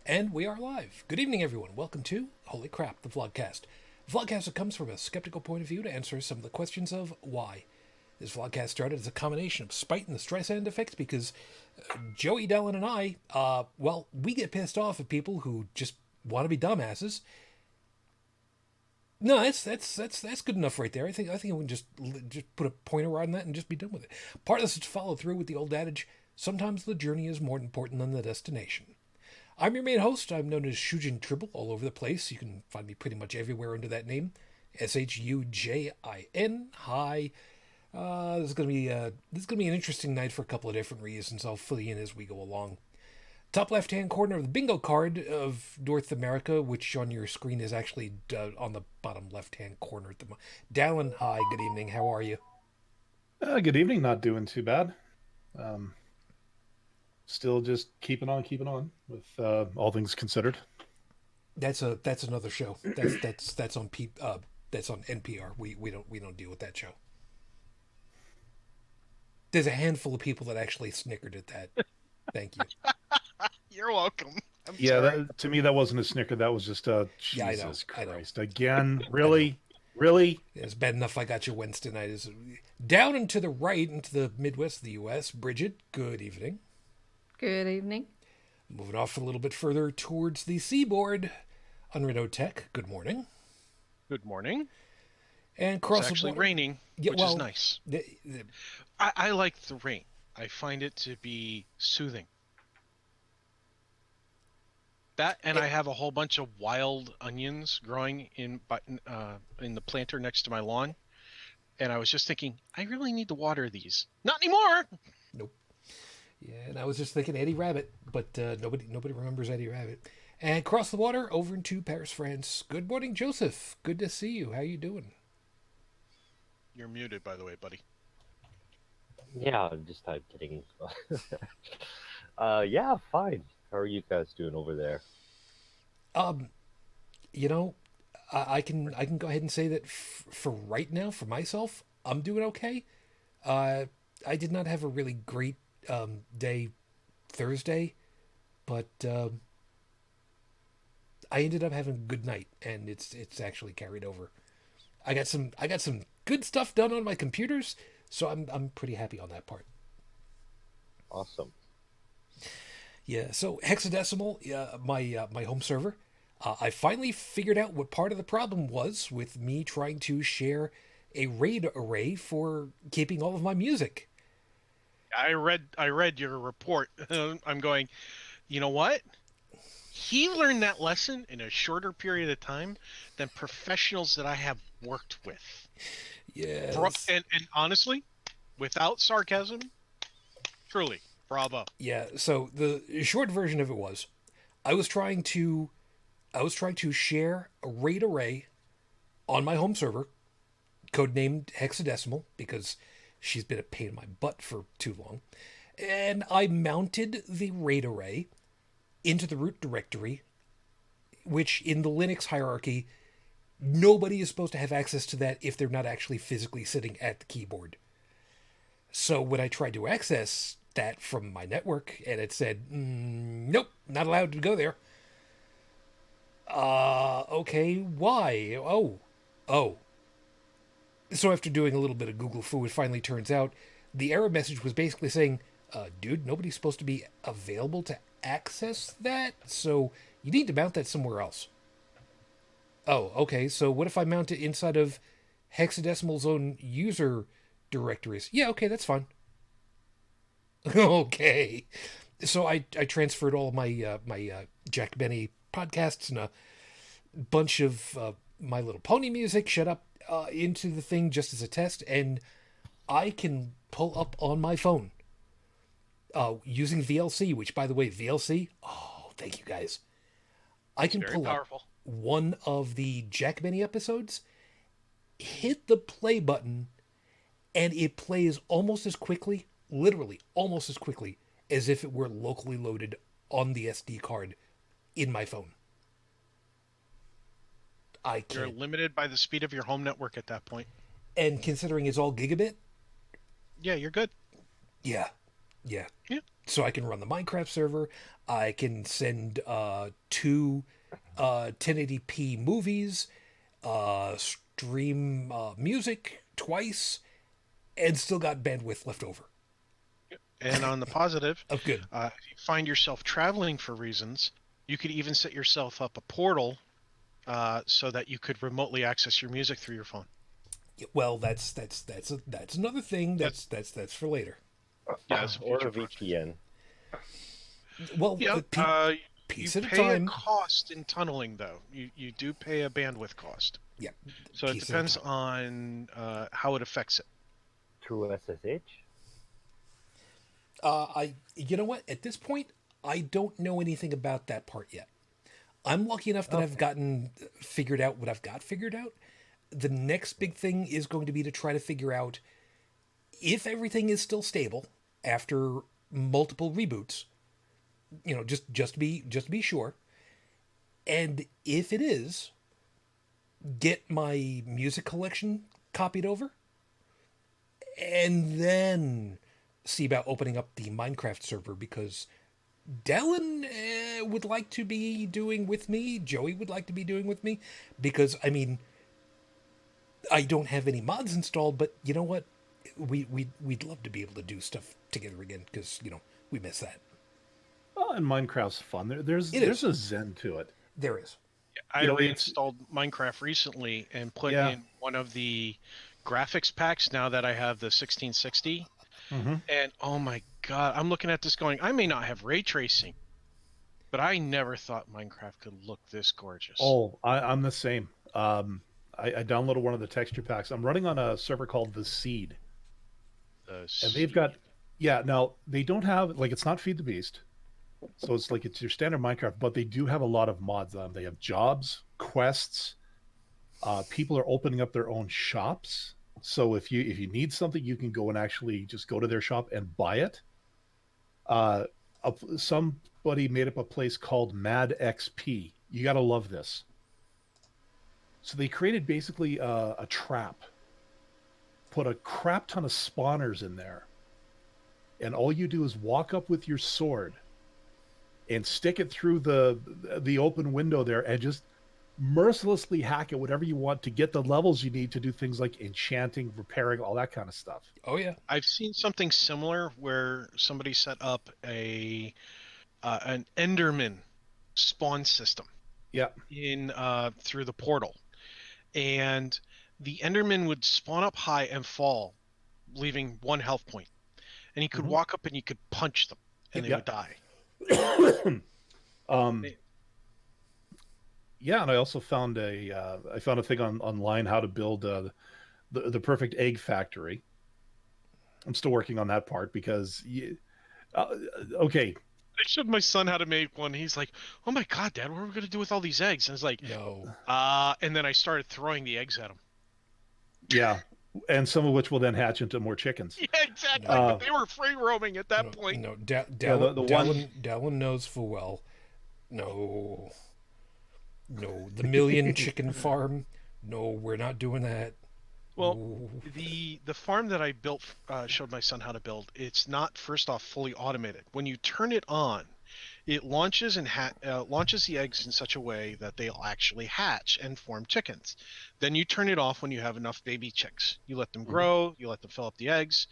And we are live. Good evening, everyone. Welcome to Holy Crap, the Vlogcast. The Vlogcast that comes from a skeptical point of view to answer some of the questions of why. This Vlogcast started as a combination of spite and the Streisand effect because Joey, Dalan, and I, we get pissed off at people who just want to be dumbasses. No, that's good enough right there. I think we can just put a pointer on that and just be done with it. Part of this is to follow through with the old adage, sometimes the journey is more important than the destination. I'm your main host. I'm known as Shujin Tribble all over the place. You can find me pretty much everywhere under that name. Shujin. Hi. This is gonna be an interesting night for a couple of different reasons. I'll fill you in as we go along. Top left-hand corner of the bingo card of North America, which on your screen is actually on the bottom left-hand corner. Dalan, hi. Good evening. How are you? Good evening. Not doing too bad. Still just keeping on with all things considered. That's another show. That's on NPR. We don't deal with that show. There's a handful of people that actually snickered at that. Thank you. You're welcome. To me, that wasn't a snicker. That was just a Jesus Christ. Again, really? Really? It's bad enough I got you Wednesday night. Down and to the right, into the Midwest of the U.S., Bridget, good evening. Good evening. Moving off a little bit further towards the seaboard, Unredo Tech, good morning. Good morning. And cross it's actually raining, which is nice. I like the rain. I find it to be soothing. That, and I have a whole bunch of wild onions growing in the planter next to my lawn. And I was just thinking, I really need to water these. Not anymore! Nope. Yeah, and I was just thinking Eddie Rabbit, but nobody remembers Eddie Rabbit. And across the water, over into Paris, France. Good morning, Joseph. Good to see you. How you doing? You're muted, by the way, buddy. Yeah, I'm just kidding. Yeah, fine. How are you guys doing over there? I can go ahead and say that for right now, for myself, I'm doing okay. I did not have a really great day Thursday, but I ended up having a good night, and it's actually carried over. I got some good stuff done on my computers, so I'm pretty happy on that part. Awesome. Yeah, so Hexadecimal, my home server, I finally figured out what part of the problem was with me trying to share a RAID array for keeping all of my music. I read your report. I'm going, you know what? He learned that lesson in a shorter period of time than professionals that I have worked with. Yes. And honestly, without sarcasm, truly, bravo. Yeah, so the short version of it was, I was trying to share a RAID array on my home server, codenamed Hexadecimal, because she's been a pain in my butt for too long. And I mounted the RAID array into the root directory, which in the Linux hierarchy, nobody is supposed to have access to that if they're not actually physically sitting at the keyboard. So when I tried to access that from my network, and it said, nope, not allowed to go there. Okay, why? Oh. So after doing a little bit of Google foo, it finally turns out the error message was basically saying, dude, nobody's supposed to be available to access that, so you need to mount that somewhere else. Oh, okay, so what if I mount it inside of Hexadecimal's own user directories? Yeah, okay, that's fine. Okay. So I transferred all of my Jack Benny podcasts and a bunch of My Little Pony music, shut up, into the thing just as a test, and I can pull up on my phone using VLC, which, by the way, VLC, oh, thank you guys. I can pull up one of the Jack Benny episodes, hit the play button, and it plays almost as quickly, literally almost as quickly, as if it were locally loaded on the SD card in my phone. You're limited by the speed of your home network at that point. And considering it's all gigabit? Yeah, you're good. Yeah. So I can run the Minecraft server. I can send two 1080p movies, stream music twice, and still got bandwidth left over. And on the positive, Of good. if you find yourself traveling for reasons, you could even set yourself up a portal so that you could remotely access your music through your phone. Well, that's another thing. That's for later. Yeah, it's a Or future a project. VPN. Well, Yeah, piece you at a pay time. a cost in tunneling, though. You do pay a bandwidth cost. Yeah. So it piece at a depends time. on how it affects it. Through SSH? You know what? At this point, I don't know anything about that part yet. I'm lucky enough that I've gotten figured out what I've got figured out. The next big thing is going to be to try to figure out if everything is still stable after multiple reboots. You know, just to be sure. And if it is, get my music collection copied over, and then see about opening up the Minecraft server, because Dalan would like to be doing with me. Joey would like to be doing with me, because I mean, I don't have any mods installed, but you know what? We'd love to be able to do stuff together again, because you know we miss that. Well, and Minecraft's fun. There's a zen to it. There is. I You know, reinstalled Minecraft recently and put Yeah. in one of the graphics packs now that I have the 1660. Mm-hmm. And oh my god, I'm looking at this going, I may not have ray tracing, but I never thought Minecraft could look this gorgeous. Oh, I'm the same. I downloaded one of the texture packs. I'm running on a server called The Seed. And they've got, yeah, now they don't have, like, it's not Feed the Beast. So it's like it's your standard Minecraft, but they do have a lot of mods on them. They have jobs, quests. People are opening up their own shops. So if you need something, you can go and actually just go to their shop and buy it. Somebody made up a place called Mad XP. You got to love this. So they created basically a trap, put a crap ton of spawners in there, and all you do is walk up with your sword and stick it through the open window there and just mercilessly hack it whatever you want to get the levels you need to do things like enchanting, repairing, all that kind of stuff. Oh yeah. I've seen something similar where somebody set up an Enderman spawn system. Yeah. In through the portal, and the Enderman would spawn up high and fall, leaving 1 health point, and you could walk up and you could punch them, and they would die. Yeah, and I also found I found a thing online how to build the perfect egg factory. I'm still working on that part because okay. I showed my son how to make one. He's like, "Oh my god, Dad, what are we gonna do with all these eggs?" And it's like, No. And then I started throwing the eggs at him. Yeah, and some of which will then hatch into more chickens. Yeah, exactly. But they were free roaming at that point. No, Dalan knows full well. No, the million chicken farm. No, we're not doing that. Well, No. the farm that I built, showed my son how to build. It's not, first off, fully automated. When you turn it on, it launches and launches the eggs in such a way that they'll actually hatch and form chickens. Then you turn it off when you have enough baby chicks. You let them grow. You let them fill up the eggs.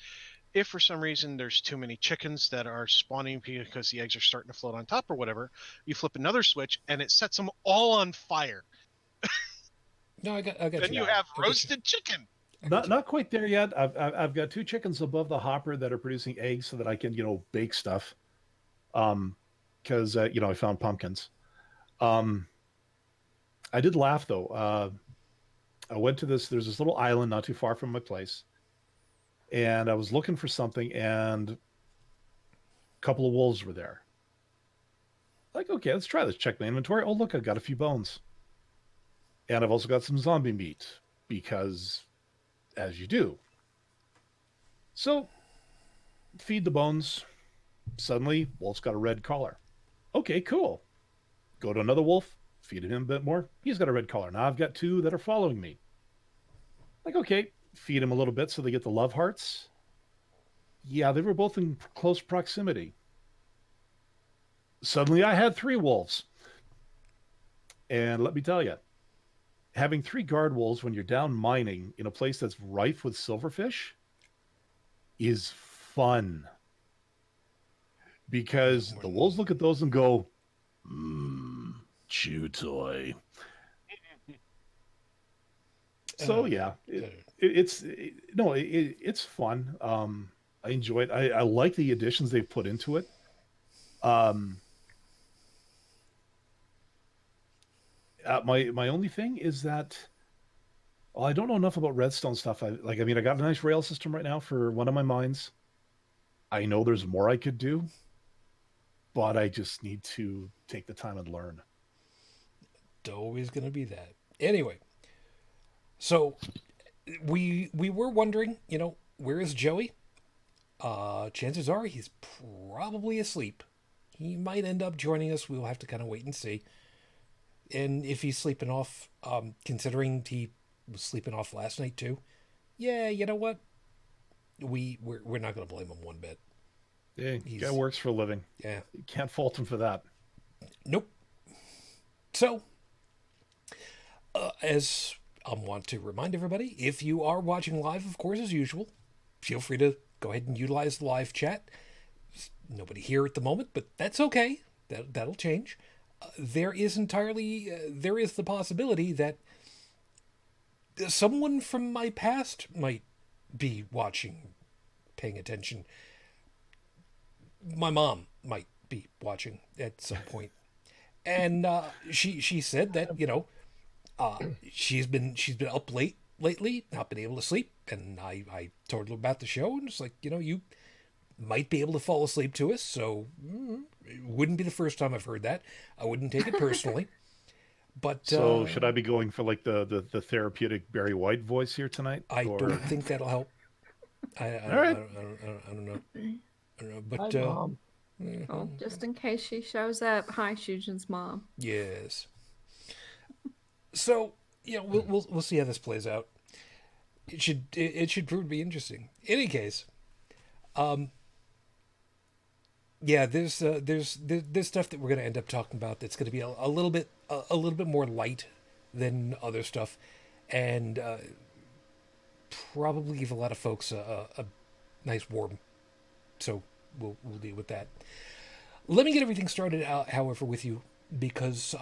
If for some reason there's too many chickens that are spawning because the eggs are starting to float on top or whatever, you flip another switch and it sets them all on fire. No, I got Then you have roasted chicken. Not quite there yet. I've got 2 chickens above the hopper that are producing eggs so that I can bake stuff. Because I found pumpkins. I did laugh though. I went to there's this little island not too far from my place, and I was looking for something, and a couple of wolves were there. Like, okay, let's try this. Check my inventory. Oh, look, I've got a few bones. And I've also got some zombie meat, because as you do. So, feed the bones. Suddenly, wolf's got a red collar. Okay, cool. Go to another wolf, feed him a bit more. He's got a red collar. Now I've got 2 that are following me. Like, okay, feed him a little bit so they get the love hearts. Yeah, they were both in close proximity. Suddenly I had 3 wolves. And let me tell you, having 3 guard wolves when you're down mining in a place that's rife with silverfish is fun. Because the wolves look at those and go, chew toy. So yeah, it's fun. I enjoy it. I like the additions they've put into it. My only thing is that, well, I don't know enough about redstone stuff. I got a nice rail system right now for one of my mines. I know there's more I could do, but I just need to take the time and learn. Always going to be that. Anyway, so we were wondering, where is Joey? Chances are he's probably asleep. He might end up joining us. We'll have to kind of wait and see. And if he's sleeping off, considering he was sleeping off last night too, yeah, you know what? We're not going to blame him one bit. Yeah, guy works for a living. Yeah, you can't fault him for that. Nope. So, as I want to remind everybody, if you are watching live, of course, as usual, feel free to go ahead and utilize the live chat. Nobody here at the moment, but that's okay. That'll change. There is the possibility that someone from my past might be watching, paying attention. My mom might be watching at some point. And she said that, she's been up late lately, not been able to sleep. And I told her about the show, and it's like, you might be able to fall asleep to us. So it wouldn't be the first time I've heard that. I wouldn't take it personally. But so should I be going for like the therapeutic Barry White voice here tonight? I don't think that'll help. I don't know. But Hi, Mom. Well, just in case she shows up, hi, Shujin's mom. Yes. So we'll see how this plays out. It should prove to be interesting. In any case, there's stuff that we're going to end up talking about that's going to be a little bit more light than other stuff, and probably give a lot of folks a nice warm. So we'll deal with that. Let me get everything started out, however, with you, because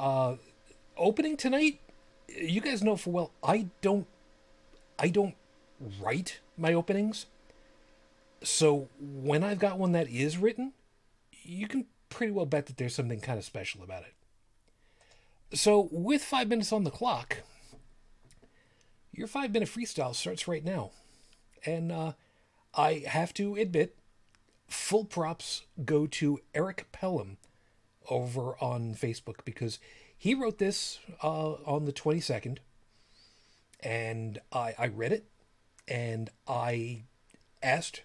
opening tonight, you guys know full well I don't write my openings. So when I've got one that is written, you can pretty well bet that there's something kind of special about it. So with 5 minutes on the clock, your 5-minute freestyle starts right now. And I have to admit, full props go to Eric Pelham over on Facebook, because he wrote this on the 22nd, and I read it, and I asked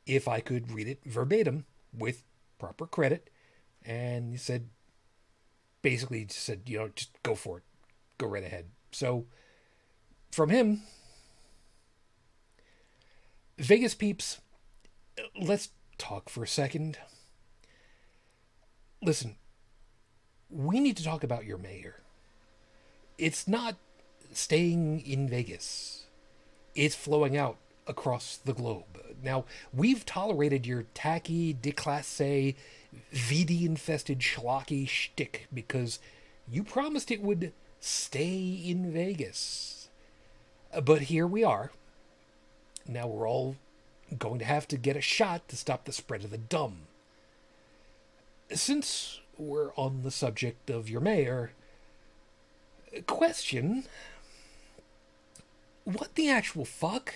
if I could read it verbatim with proper credit, and he said, basically said, just go for it. Go right ahead. So, from him, Vegas peeps, let's talk for a second. Listen, we need to talk about your mayor. It's not staying in Vegas. It's flowing out across the globe. Now, we've tolerated your tacky, déclassé, VD-infested schlocky shtick because you promised it would stay in Vegas. But here we are. Now we're all going to have to get a shot to stop the spread of the dumb. Since we're on the subject of your mayor, question, what the actual fuck?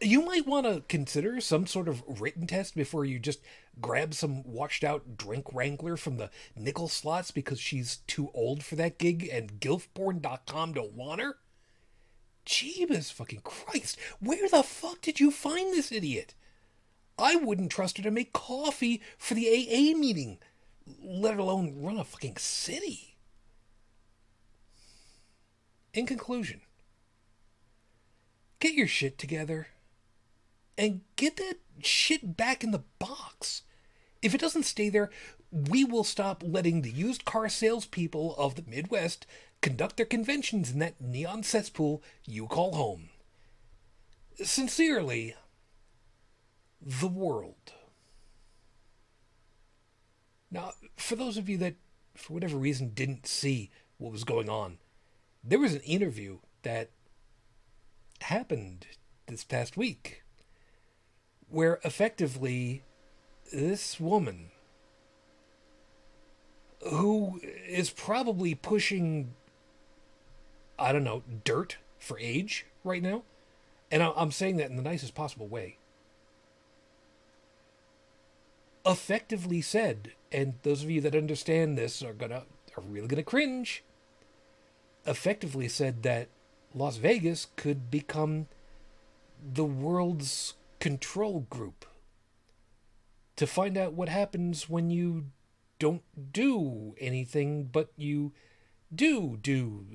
You might want to consider some sort of written test before you just grab some washed out drink wrangler from the nickel slots because she's too old for that gig and gilfporn.com don't want her? Jeebus fucking Christ, where the fuck did you find this idiot? I wouldn't trust her to make coffee for the AA meeting, let alone run a fucking city. In conclusion, get your shit together and get that shit back in the box. If it doesn't stay there, we will stop letting the used car salespeople of the Midwest conduct their conventions in that neon cesspool you call home. Sincerely, the world. Now, for those of you that, for whatever reason, didn't see what was going on, there was an interview that happened this past week where effectively this woman, who is probably pushing, I don't know, dirt for age right now, and I'm saying that in the nicest possible way, effectively said, and those of you that understand this are really gonna cringe, effectively said that Las Vegas could become the world's control group to find out what happens when you don't do anything, but you do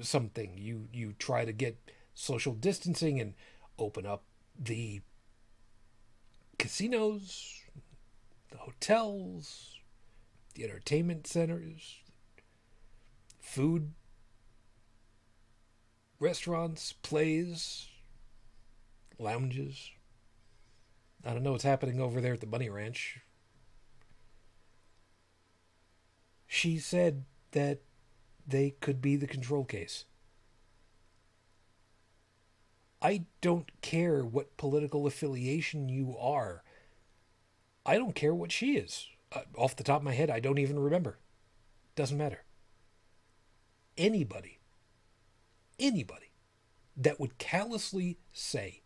something. You try to get social distancing and open up the casinos, the hotels, the entertainment centers, food, restaurants, plays, lounges. I don't know what's happening over there at the Bunny Ranch. She said that they could be the control case. I don't care what political affiliation you are. I don't care what she is. Off the top of my head, I don't even remember. Doesn't matter. Anybody that would callously say,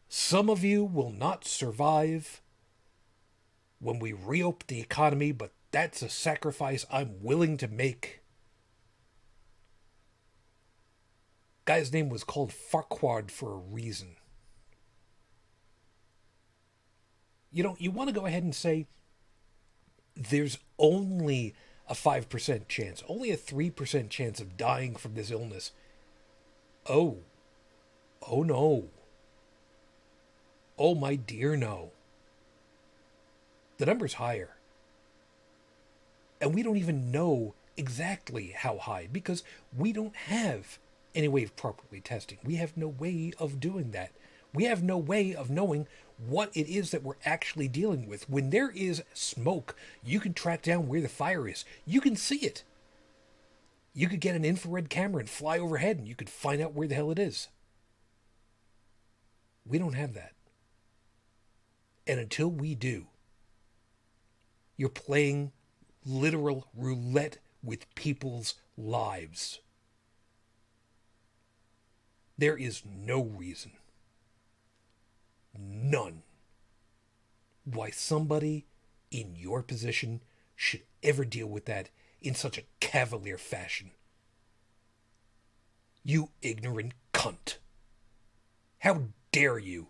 some of you will not survive when we reopen the economy, but that's a sacrifice I'm willing to make. Guy's name was called Farquaad for a reason. You know, you want to go ahead and say there's only a 5% chance, only a 3% chance of dying from this illness. Oh no. Oh my dear no. The number's higher. And we don't even know exactly how high because we don't have any way of properly testing. We have no way of doing that. We have no way of knowing what it is that we're actually dealing with. When there is smoke, you can track down where the fire is. You can see it. You could get an infrared camera and fly overhead and you could find out where the hell it is. We don't have that. And until we do, you're playing literal roulette with people's lives. There is no reason, none, why somebody in your position should ever deal with that in such a cavalier fashion. You ignorant cunt. How dare you?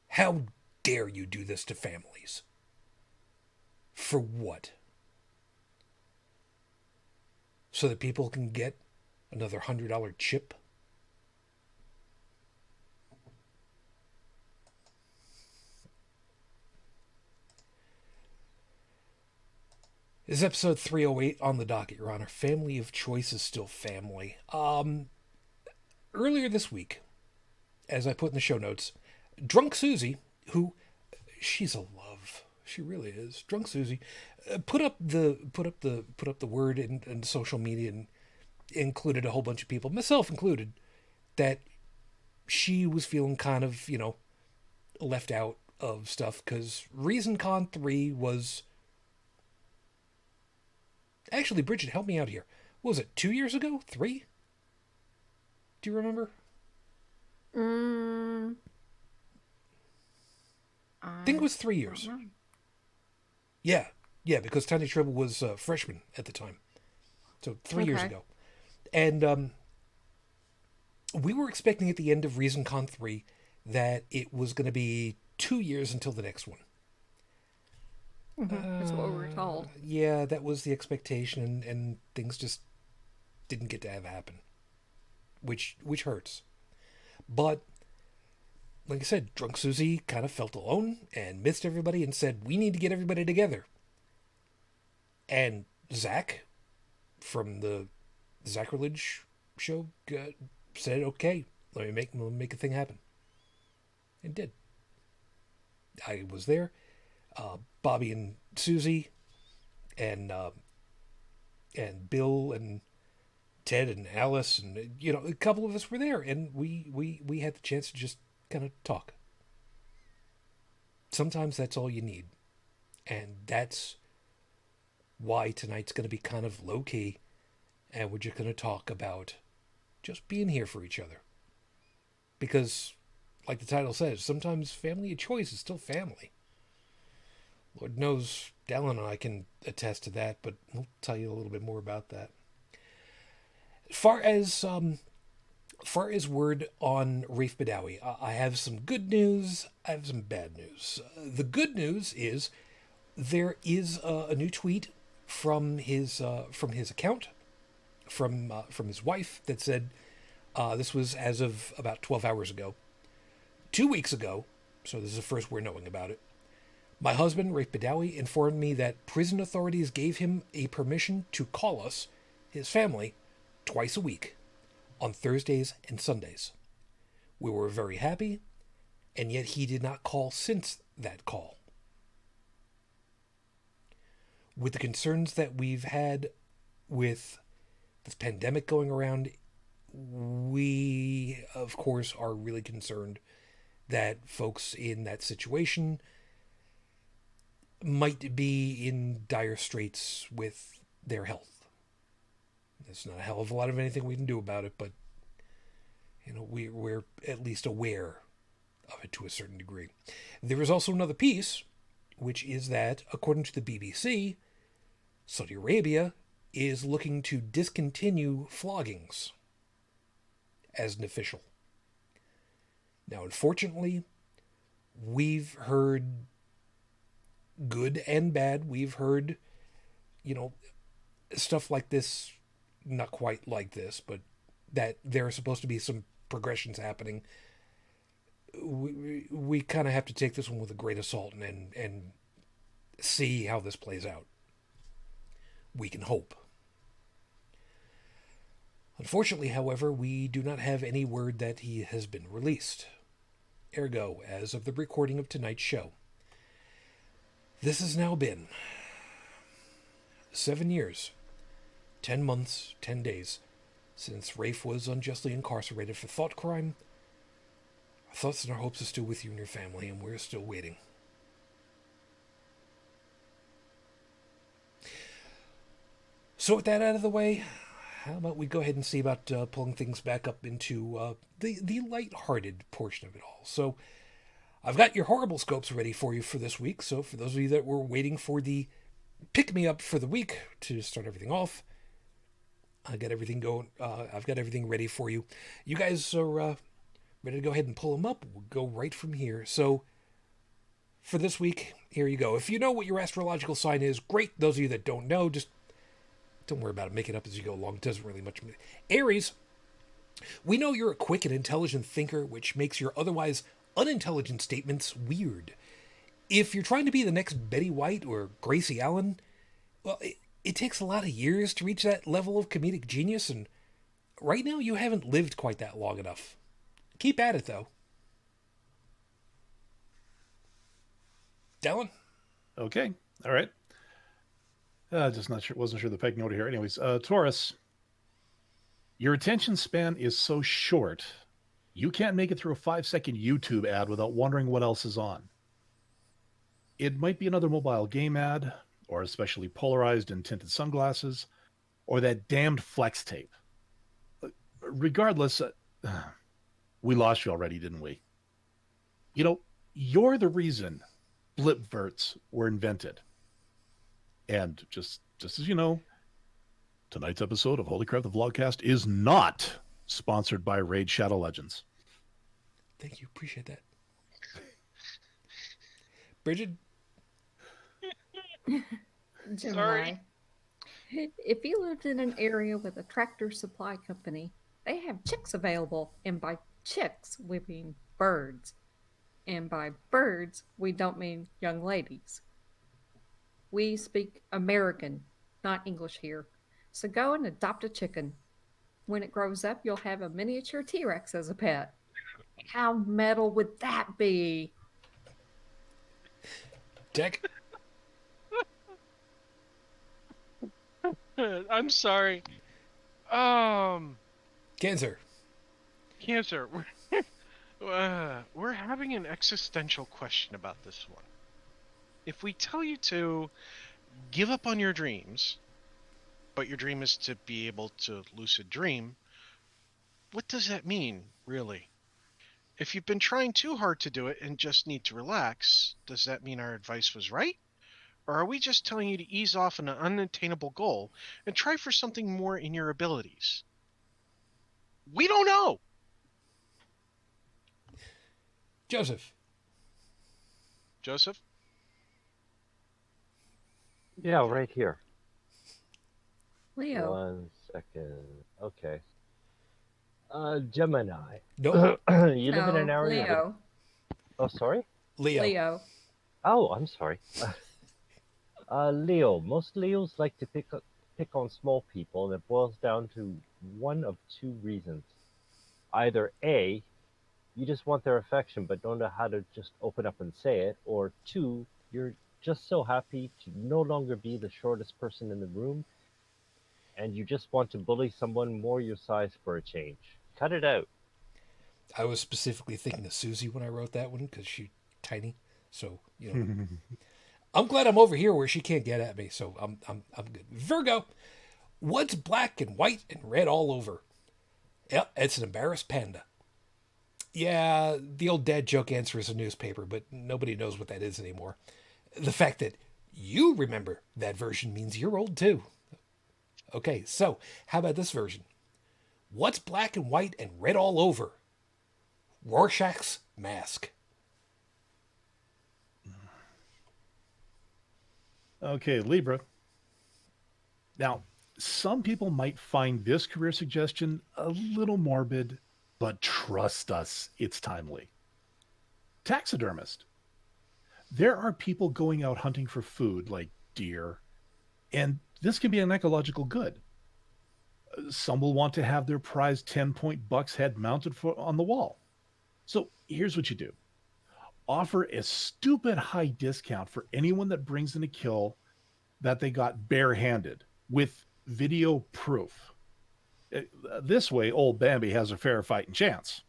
How dare you do this to families? For what? So that people can get another $100 chip? This is episode 308 on the docket, Your Honor. Family of choice is still family. Earlier this week, as I put in the show notes, Drunk Suzy, who, she's a love. She really is. Drunk Suzy put up the word in social media and included a whole bunch of people, myself included, that she was feeling kind of, left out of stuff because ReasonCon 3 was... Actually, Bridget, help me out here. What was it, 2 years ago? 3? Do you remember? I think it was 3 years. Yeah, because Tiny Tribble was a freshman at the time. So 3 years ago. And we were expecting at the end of ReasonCon 3 that it was going to be 2 years until the next one. That's what we were told. Yeah, that was the expectation, and things just didn't get to happen, which hurts. But like I said, drunk Suzy kind of felt alone and missed everybody and said, we need to get everybody together. And Zack from the Zachrilege show said, okay, let me make a thing happen. And did. I was there. Bobby and Suzy and Bill and Ted and Alice and a couple of us were there, and we had the chance to just kind of talk. Sometimes that's all you need, and that's why tonight's going to be kind of low key, and we're just going to talk about just being here for each other. Because, like the title says, sometimes family of choice is still family. Lord knows Dalan and I can attest to that, but we'll tell you a little bit more about that. Far as word on Rafe Badawi, I have some good news. I have some bad news. The good news is there is a new tweet from his account, from his wife, that said this was as of about 12 hours ago. 2 weeks ago, so this is the first we're knowing about it, my husband, Rafe Badawi, informed me that prison authorities gave him a permission to call us, his family, twice a week, on Thursdays and Sundays. We were very happy, and yet he did not call since that call. With the concerns that we've had with this pandemic going around, we, of course, are really concerned that folks in that situation might be in dire straits with their health. There's not a hell of a lot of anything we can do about it, but we're at least aware of it to a certain degree. There is also another piece, which is that, according to the BBC, Saudi Arabia is looking to discontinue floggings as an official. Now, unfortunately, we've heard good and bad. We've heard, stuff like this, not quite like this, but that there are supposed to be some progressions happening. We kind of have to take this one with a grain of salt and see how this plays out. We can hope. Unfortunately, however, we do not have any word that he has been released. Ergo, as of the recording of tonight's show, this has now been 7 years, 10 months, 10 days since Rafe was unjustly incarcerated for thought crime. Our thoughts and our hopes are still with you and your family, and we're still waiting. So with that out of the way, how about we go ahead and see about pulling things back up into the lighthearted portion of it all. So I've got your horrible scopes ready for you for this week. So for those of you that were waiting for the pick-me-up for the week to start everything off, I got everything going. I've got everything ready for you. You guys are ready to go ahead and pull them up. We'll go right from here. So for this week, here you go. If you know what your astrological sign is, great. Those of you that don't know, just don't worry about it. Make it up as you go along. It doesn't really much. Aries, we know you're a quick and intelligent thinker, which makes your otherwise unintelligent statements weird. If you're trying to be the next Betty White or Gracie Allen, well, it takes a lot of years to reach that level of comedic genius, and right now you haven't lived quite that long enough. Keep at it, though. Dalan? Okay. All right. Just not sure. Wasn't sure the pecking order here. Anyways, Taurus, your attention span is so short, you can't make it through a 5-second YouTube ad without wondering what else is on. It might be another mobile game ad, or especially polarized and tinted sunglasses, or that damned flex tape. Regardless, we lost you already, didn't we? You're the reason blipverts were invented. And just as you know, tonight's episode of Holy Crap, the Vlogcast is not sponsored by Raid Shadow Legends. Thank you. Appreciate that. Bridget? Gemini. Sorry. If you lived in an area with a tractor supply company, they have chicks available. And by chicks, we mean birds. And by birds, we don't mean young ladies. We speak American, not English here. So go and adopt a chicken. When it grows up, you'll have a miniature T-Rex as a pet. How metal would that be? Deck. I'm sorry. Cancer. Cancer. We're having an existential question about this one. If we tell you to give up on your dreams, but your dream is to be able to lucid dream, what does that mean, really? If you've been trying too hard to do it and just need to relax, does that mean our advice was right? Or are we just telling you to ease off on an unattainable goal and try for something more in your abilities? We don't know! Joseph. Joseph? Yeah, right here. Leo. 1 second. Okay. Gemini. Nope. You live in an No, area. Leo. Oh, sorry. Leo. Leo. Oh, I'm sorry. Leo. Most Leos like to pick on small people, and it boils down to one of two reasons. Either A, you just want their affection but don't know how to just open up and say it, or two, you're just so happy to no longer be the shortest person in the room, and you just want to bully someone more your size for a change. Cut it out. I was specifically thinking of Suzy when I wrote that one because she's tiny. So, you know. I'm glad I'm over here where she can't get at me, so I'm good. Virgo. What's black and white and red all over? Yep, it's an embarrassed panda. Yeah, the old dad joke answer is a newspaper, but nobody knows what that is anymore. The fact that you remember that version means you're old too. Okay, so how about this version? What's black and white and red all over? Rorschach's mask. Okay, Libra. Now, some people might find this career suggestion a little morbid, but trust us, it's timely. Taxidermist. There are people going out hunting for food like deer, and this can be an ecological good. Some will want to have their prized 10-point buck's head mounted on the wall. So here's what you do. Offer a stupid high discount for anyone that brings in a kill that they got barehanded with video proof. This way, old Bambi has a fair fighting chance.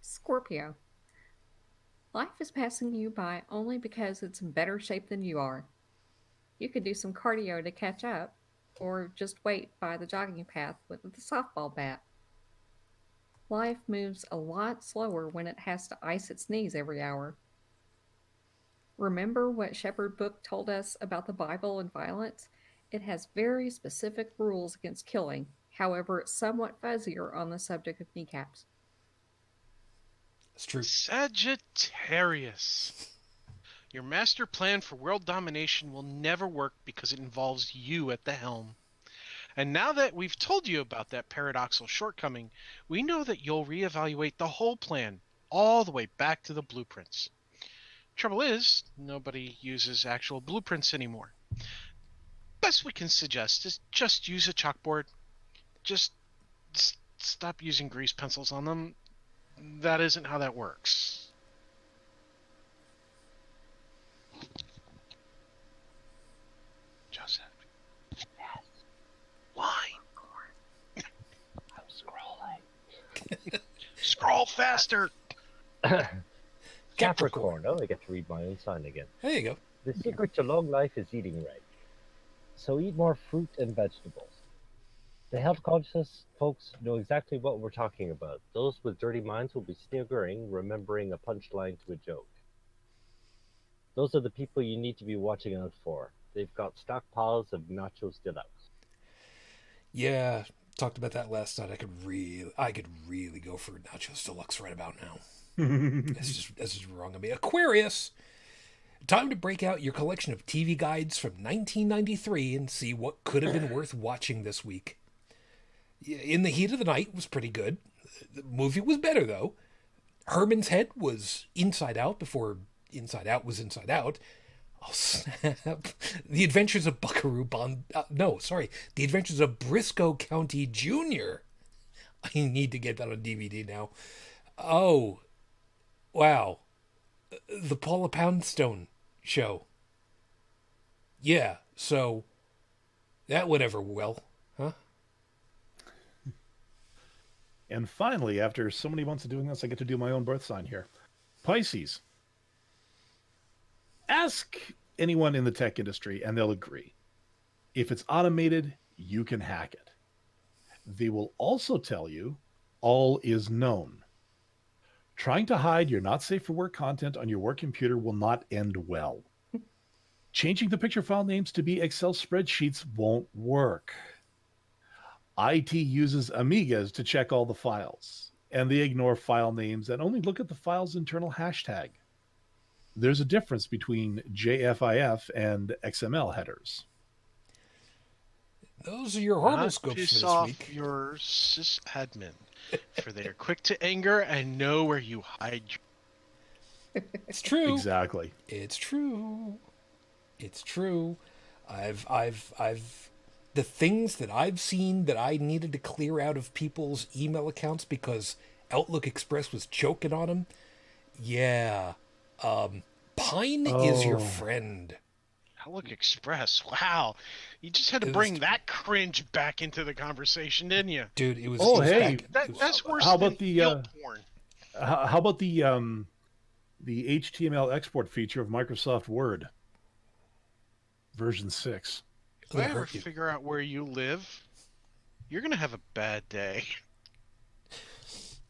Scorpio. Life is passing you by only because it's in better shape than you are. You could do some cardio to catch up, or just wait by the jogging path with the softball bat. Life moves a lot slower when it has to ice its knees every hour. Remember what Shepherd Book told us about the Bible and violence? It has very specific rules against killing. However, it's somewhat fuzzier on the subject of kneecaps. It's true. Sagittarius. Your master plan for world domination will never work because it involves you at the helm. And now that we've told you about that paradoxical shortcoming, we know that you'll reevaluate the whole plan, all the way back to the blueprints. Trouble is, nobody uses actual blueprints anymore. Best we can suggest is just use a chalkboard. Just stop using grease pencils on them. That isn't how that works. Joseph. Yes. Why? I'm scrolling. Scroll faster. Capricorn. Oh, I get to read my own sign again. There you go. The secret to long life is eating right. So eat more fruit and vegetables. The health conscious folks know exactly what we're talking about. Those with dirty minds will be sniggering, remembering a punchline to a joke. Those are the people you need to be watching out for. They've got stockpiles of nachos deluxe. Yeah, talked about that last night. I could really go for nachos deluxe right about now. That's just wrong of me. Aquarius, time to break out your collection of TV guides from 1993 and see what could have been worth watching this week. In the Heat of the Night was pretty good. The movie was better though. Herman's head was inside out before Inside Out was Inside Out. Oh, snap. The Adventures of Buckaroo Bon... no, sorry. The Adventures of Briscoe County Jr. I need to get that on DVD now. Oh, wow. The Paula Poundstone show. Yeah, so that went over well, huh? And finally, after so many months of doing this, I get to do my own birth sign here. Pisces. Ask anyone in the tech industry and they'll agree. If it's automated, you can hack it. They will also tell you all is known. Trying to hide your not safe for work content on your work computer will not end well. Changing the picture file names to be Excel spreadsheets won't work. IT uses Amigas to check all the files, and they ignore file names and only look at the file's internal hashtag. There's a difference between JFIF and XML headers. Those are your Not horoscopes for piss this off week. your sysadmin, for they are quick to anger and know where you hide. It's true. Exactly. It's true. It's true. I've the things that I've seen that I needed to clear out of people's email accounts because Outlook Express was choking on them. Yeah. Pine is your friend. Outlook Express. Wow, you just had to It bring was- that cringe back into the conversation, didn't you? Dude, it was. Oh, it was hey. back- it was- That's worse How than about the, guilt porn. How about the HTML export feature of Microsoft Word? Version 6. If I It'll ever hurt you. figure out where you live, you're gonna have a bad day.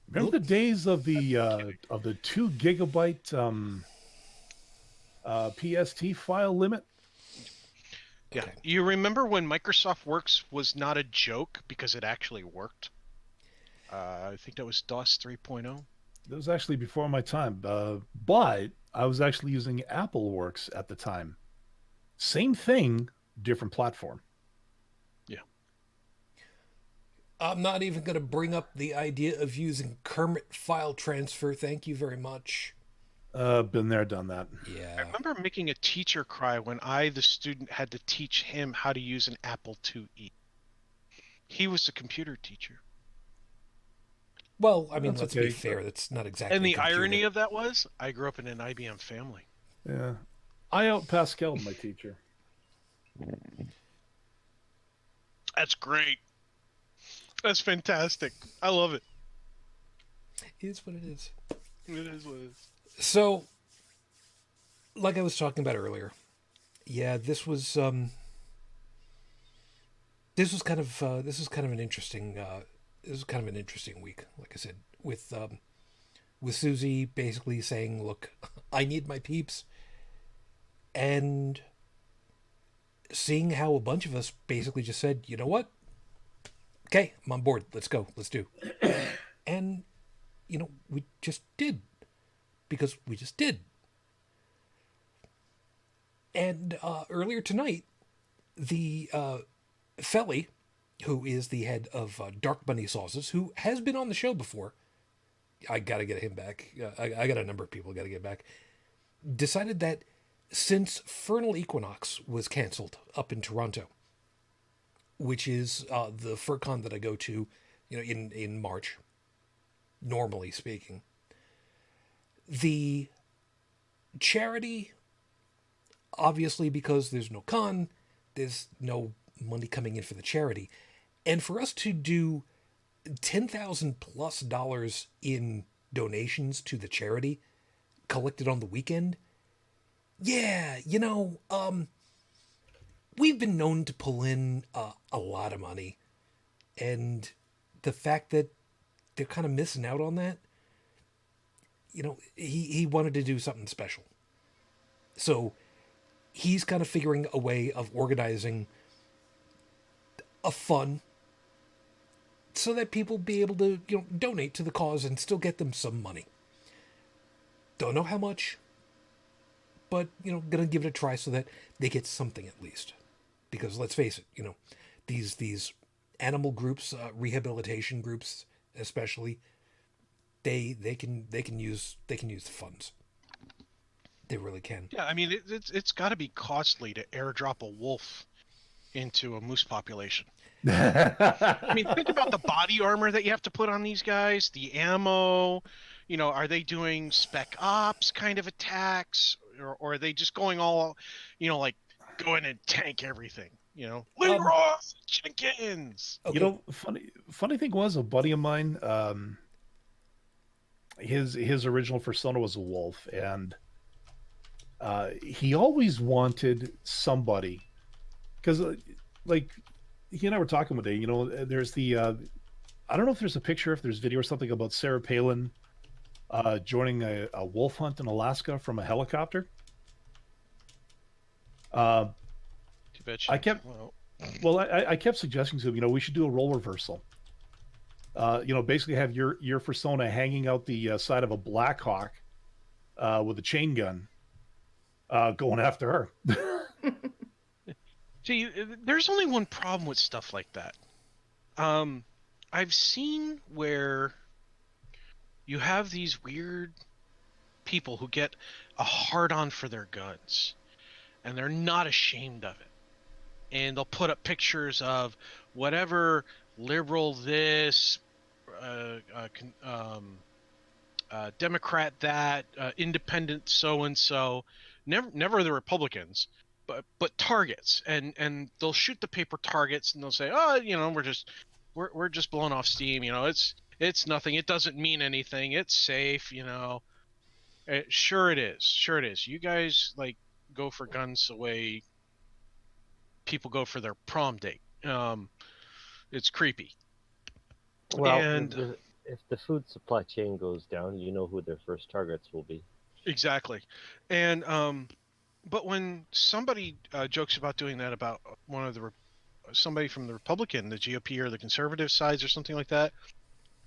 Remember the days of the 2 gigabyte PST file limit? Yeah. Okay. You remember when Microsoft Works was not a joke because it actually worked? I think that was DOS 3.0. That was actually before my time, but I was actually using Apple Works at the time. Same thing, different platform. Yeah. I'm not even going to bring up the idea of using Kermit file transfer. Thank you very much. Been there, done that. I Yeah. remember making a teacher cry when I, the student, had to teach him how to use an Apple IIe. He was a computer teacher. Well, I mean, That's let's okay. be fair. That's not exactly. And the computer. irony of that was, I grew up in an IBM family. Yeah. I out Pascal'd my teacher. That's great. That's fantastic. I love it. It is what it is. It is what it is. So, like I was talking about earlier, yeah, this was kind of an interesting week. Like I said, with Suzy basically saying, "Look, I need my peeps," and seeing how a bunch of us basically just said, "You know what? Okay, I'm on board. Let's go. Let's do." And we just did. Because we just did. And earlier tonight, the Felly, who is the head of Dark Bunny Sauces, who has been on the show before, I got to get him back. I got a number of people got to get back, decided that since Fernal Equinox was canceled up in Toronto, which is the FurCon that I go to, in March, normally speaking, the charity, obviously, because there's no con, there's no money coming in for the charity. And for us to do $10,000+ in donations to the charity collected on the weekend, yeah, we've been known to pull in a lot of money. And the fact that they're kind of missing out on that, he wanted to do something special. So he's kind of figuring a way of organizing a fund so that people be able to, donate to the cause and still get them some money. Don't know how much, but, gonna give it a try so that they get something at least. Because let's face it, these animal groups, rehabilitation groups especially, they can use the funds. They really can. Yeah, I mean, it's got to be costly to airdrop a wolf into a moose population. I mean, think about the body armor that you have to put on these guys, the ammo. You know, are they doing spec ops kind of attacks, or are they just going all, like go in and tank everything? Leroy Jenkins. Okay. Funny thing was, a buddy of mine, his original persona was a wolf, and he always wanted somebody, because like he and I were talking one day. There's the I don't know if there's a picture, if there's video or something about Sarah Palin joining a wolf hunt in Alaska from a helicopter. Too bad I kept suggesting to him, we should do a role reversal. Basically have your persona hanging out the side of a Black Hawk with a chain gun, going after her. See, there's only one problem with stuff like that. I've seen where you have these weird people who get a hard-on for their guns, and they're not ashamed of it. And they'll put up pictures of whatever liberal this, Democrat that, independent so-and-so, never the Republicans, but targets, and they'll shoot the paper targets, and they'll say, we're just blowing off steam, it's nothing, it doesn't mean anything, it's safe, Sure it is. You guys go for guns the way people go for their prom date. It's creepy. Well, and if the food supply chain goes down, you know who their first targets will be. Exactly. And but when somebody jokes about doing that about somebody from the Republican, the GOP, or the conservative sides, or something like that,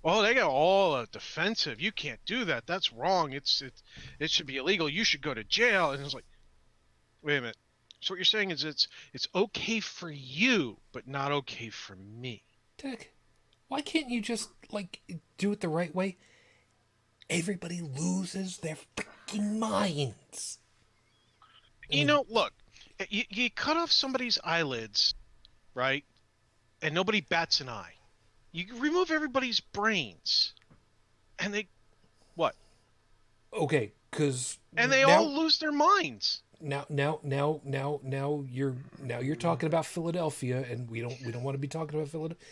they got all defensive. You can't do that. That's wrong. It should be illegal. You should go to jail. And it's like, wait a minute. So what you're saying is it's okay for you, but not okay for me. Dick, why can't you just do it the right way? Everybody loses their freaking minds. Look, you cut off somebody's eyelids, right? And nobody bats an eye. You remove everybody's brains, and what? Okay, because they all lose their minds. Now you're talking about Philadelphia, and we don't want to be talking about Philadelphia.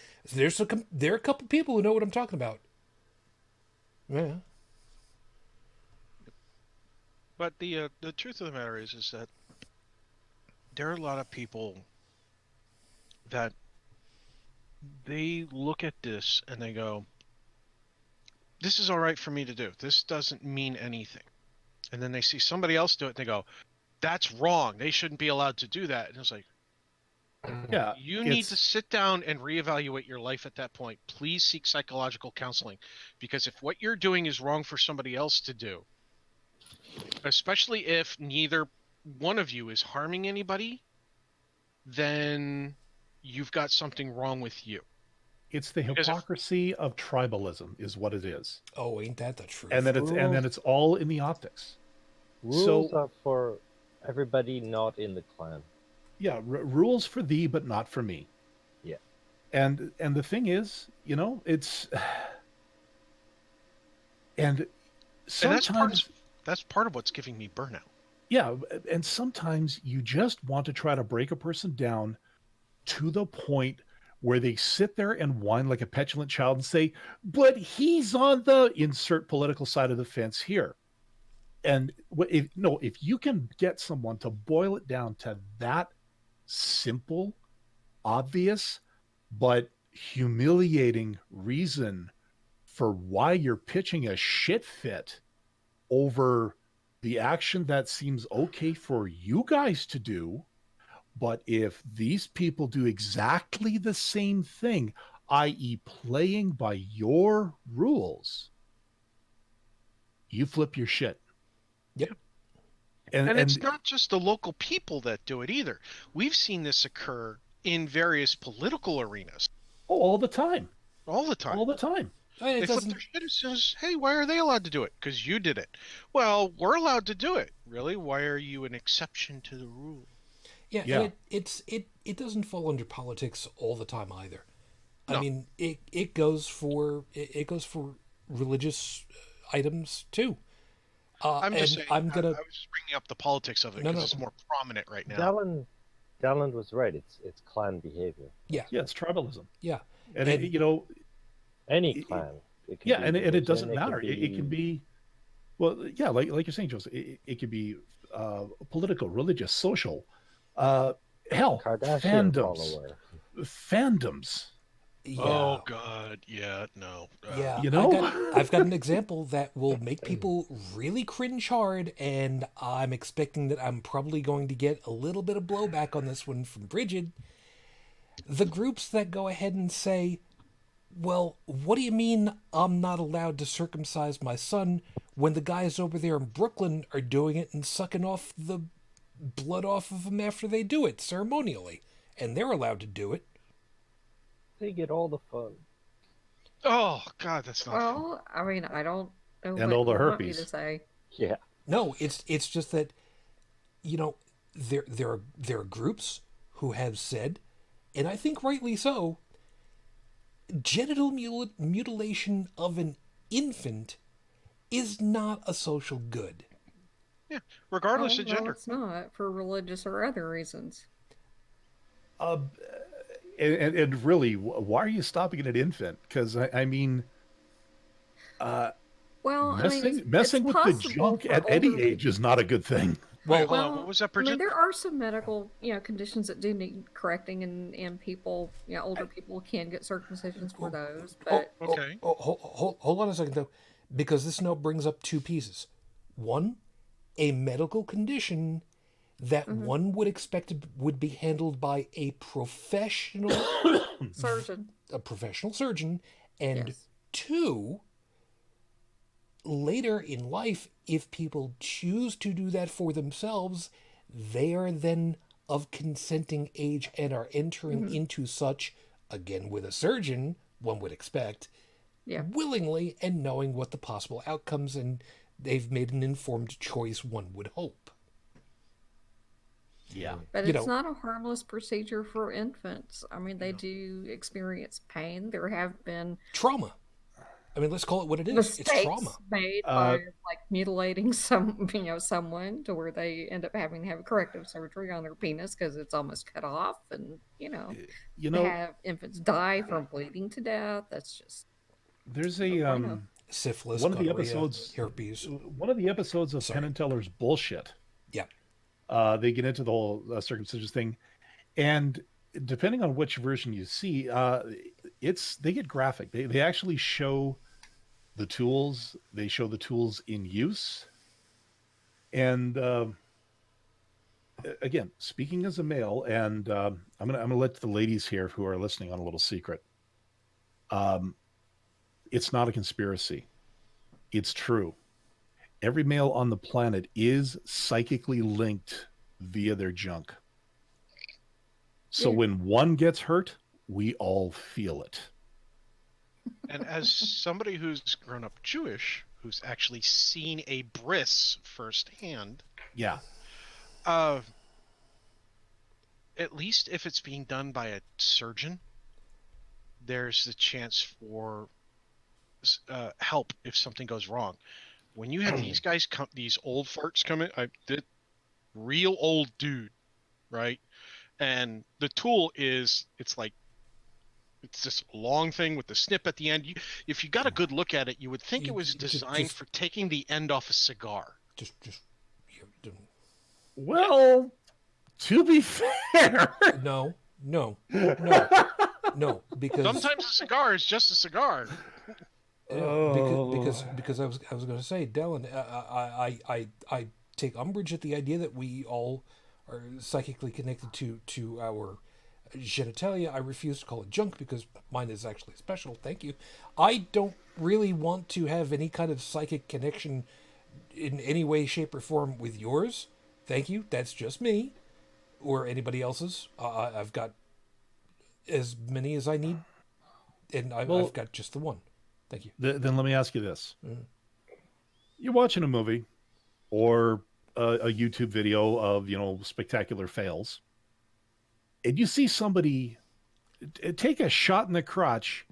There are a couple people who know what I'm talking about. Yeah. But the truth of the matter is that there are a lot of people that they look at this and they go, "This is all right for me to do. This doesn't mean anything." And then they see somebody else do it and they go, "That's wrong. They shouldn't be allowed to do that." And it's like, yeah, you need to sit down and reevaluate your life at that point. Please seek psychological counseling, because if what you're doing is wrong for somebody else to do, especially if neither one of you is harming anybody, then you've got something wrong with you. It's the hypocrisy of tribalism is what it is. Oh, ain't that the truth? And then it's all in the optics. Rules are for everybody, not in the clan. Yeah, rules for thee, but not for me. Yeah. And the thing is, it's and sometimes that's part of what's giving me burnout. Yeah, and sometimes you just want to try to break a person down to the point where they sit there and whine like a petulant child and say, "But he's on the insert political side of the fence here." And if you can get someone to boil it down to that simple, obvious, but humiliating reason for why you're pitching a shit fit over the action that seems okay for you guys to do, but if these people do exactly the same thing, i.e. playing by your rules, you flip your shit. Yep. And it's not just the local people that do it either. We've seen this occur in various political arenas. Oh, all the time. All the time. All the time. It They flip doesn't. their shit as soon as, hey, why are they allowed to do it? Because you did it. Well, we're allowed to do it. Really? Why are you an exception to the rule? Yeah, Yeah. and it doesn't fall under politics all the time either. I No. mean, it goes for religious items too. I'm just And saying, I'm I gonna was just bringing up the politics of it No, because no. it's more prominent right now. Dalan was right. It's clan behavior. yeah Yeah, it's tribalism. yeah And, And- Any It- clan. It can yeah, be and it religion, doesn't matter. It can be, well, yeah, like you're saying, Joseph, it could be political, religious, social, hell, Kardashian fandoms, follower. fandoms. yeah. Oh God, yeah, no. Yeah, You know? I've got an example that will make people really cringe hard, and I'm expecting that I'm probably going to get a little bit of blowback on this one from Bridget. The groups that go ahead and say, well, what do you mean I'm not allowed to circumcise my son when the guys over there in Brooklyn are doing it and sucking off the blood off of them after they do it ceremonially, and they're allowed to do it? They get all the fun. Oh God, that's not. Fun. Well, I mean, I don't know And what all the you want me herpes. to say. Yeah. No, it's just that, you know, there are groups who have said, and I think rightly so, genital mutilation of an infant is not a social good. Yeah, regardless Oh, of well, gender. it's not for religious or other reasons. And really, why are you stopping at an infant? Because I mean, Well, I mean, messing it's with the possible junk for at any older age is not a good thing. Wait, hold Well, on. What was that, I mean, Bridget? there are some medical, conditions that do need correcting, and people, older people can get circumcisions for those. But Okay. Hold on a second though, because this note brings up two pieces. One, a medical condition that one would expect would be handled by a professional surgeon, surgeon, and yes, two, later in life, if people choose to do that for themselves, they are then of consenting age and are entering into such, again with a surgeon, one would expect, yeah. willingly and knowing what the possible outcomes, and they've made an informed choice, one would hope. Yeah. But You it's know- not a harmless procedure for infants. I mean, they do experience pain. There have been Trauma. I mean, let's call it what it is. It's mistakes trauma. made by like mutilating someone to where they end up having to have corrective surgery on their penis because it's almost cut off, and You to know, have infants die from bleeding to death. That's just there's bueno. Syphilis, one of the gonorrhea, episodes, herpes. one of the episodes of Penn and Teller's bullshit. Yeah. They get into the whole circumcision thing, and depending on which version you see, they get graphic. They actually show the tools. They show the tools in use, and again, speaking as a male, and I'm gonna let the ladies here who are listening on a little secret. It's not a conspiracy. It's true. Every male on the planet is psychically linked via their junk. So Yeah. when one gets hurt, we all feel it. And as somebody who's grown up Jewish, who's actually seen a bris firsthand, Yeah. at least if it's being done by a surgeon, there's the chance for help if something goes wrong. When you have these guys these old farts come in, real old dude, right? And the tool it's this long thing with the snip at the end. If you got a good look at it, you would think it was designed for taking the end off a cigar. Well, to be fair, No, because Sometimes a cigar is just a cigar. because I was going to say, Dalan, I take umbrage at the idea that we all are psychically connected to our genitalia. I refuse to call it junk because mine is actually special. Thank you. I don't really want to have any kind of psychic connection in any way, shape, or form with yours. Thank you. That's just me or anybody else's. I've got as many as I need, and I've got just the one. Thank you. Then let me ask you this. Mhm. You're watching a movie or a YouTube video of, spectacular fails, and you see somebody take a shot in the crotch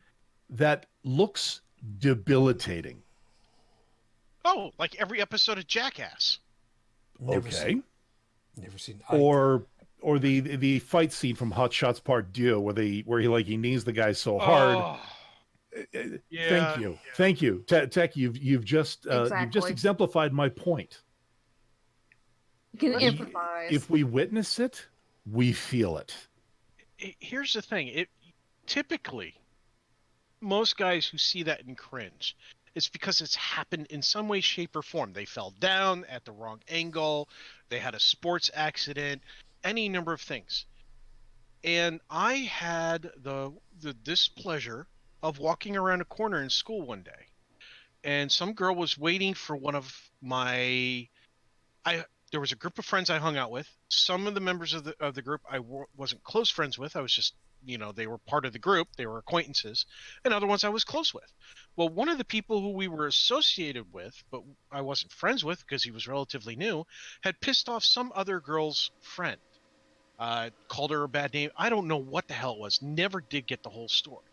that looks debilitating. Oh, like every episode of Jackass. Never Okay. seen. Never seen. Or the fight scene from Hot Shots Part 2 where he knees the guy so hard. Oh, Thank you. Tech, you've just Exactly. exemplified my point. You can Right. empathize. If we witness it, we feel it. Here's the thing. Typically, most guys who see that and cringe, it's because it's happened in some way, shape, or form. They fell down at the wrong angle. They had a sports accident. Any number of things. And I had the displeasure of walking around a corner in school one day, and some girl was waiting for one of my. There was a group of friends I hung out with. Some of the members of the group I wasn't close friends with. I was just, they were part of the group. They were acquaintances, and other ones I was close with. Well, one of the people who we were associated with, but I wasn't friends with because he was relatively new, had pissed off some other girl's friend. Called her a bad name. I don't know what the hell it was. Never did get the whole story.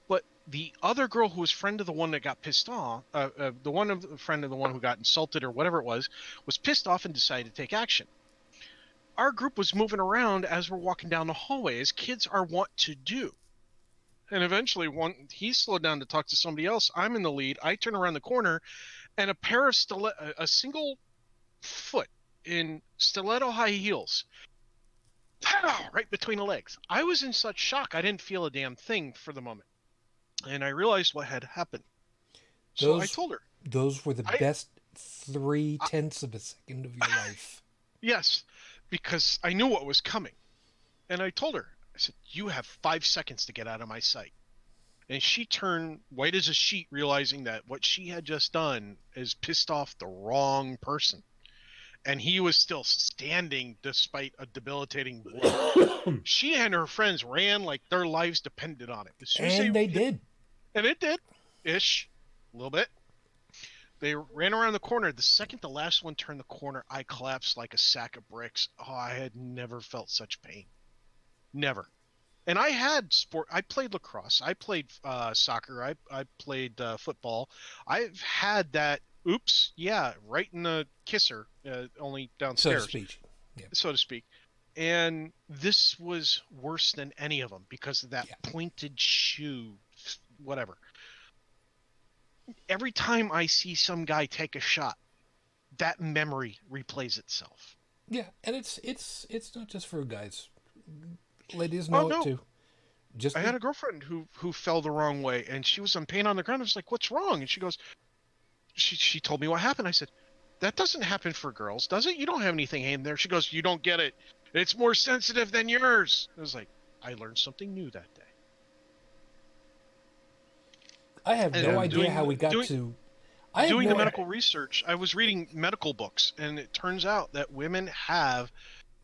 But the other girl who was friend of the one that got pissed off, friend of the one who got insulted or whatever it was pissed off and decided to take action. Our group was moving around as we're walking down the hallway, as kids are wont to do. And eventually, he slowed down to talk to somebody else. I'm in the lead. I turn around the corner, and a single foot in stiletto high heels, pow, right between the legs. I was in such shock, I didn't feel a damn thing for the moment. And I realized what had happened. So I told her. Those were the best 0.3 of a second of your life. Yes, because I knew what was coming. And I told her, I said, you have 5 seconds to get out of my sight. And she turned white as a sheet, realizing that what she had just done is pissed off the wrong person. And he was still standing despite a debilitating blow. She and her friends ran like their lives depended on it. And they did. And it did. Ish. A little bit. They ran around the corner. The second the last one turned the corner, I collapsed like a sack of bricks. Oh, I had never felt such pain. Never. And I had sport. I played lacrosse. I played soccer. I played football. I've had that. Oops, yeah, right in the kisser, only downstairs, so to speak. And this was worse than any of them because of that pointed shoe, whatever. Every time I see some guy take a shot, that memory replays itself. Yeah, and it's not just for guys. Ladies know it too. I had a girlfriend who fell the wrong way, and she was in pain on the ground. I was like, "What's wrong?" And she goes. She told me what happened. I said, that doesn't happen for girls, does it? You don't have anything in there. She goes, you don't get it. It's more sensitive than yours. I was like, I learned something new that day. I have no idea how we got to... Doing the medical research, I was reading medical books, and it turns out that women have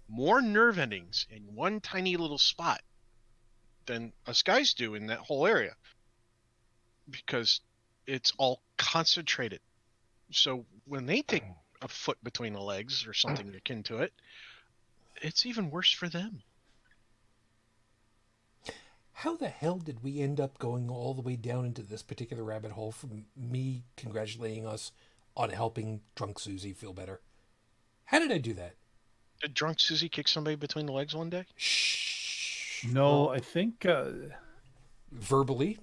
more nerve endings in one tiny little spot than us guys do in that whole area. Because it's all concentrated. So when they take a foot between the legs or something akin to it, it's even worse for them. How the hell did we end up going all the way down into this particular rabbit hole from me congratulating us on helping drunk Suzy feel better? How did I do that? Did drunk Suzy kick somebody between the legs one day? Shh. No, I think... verbally.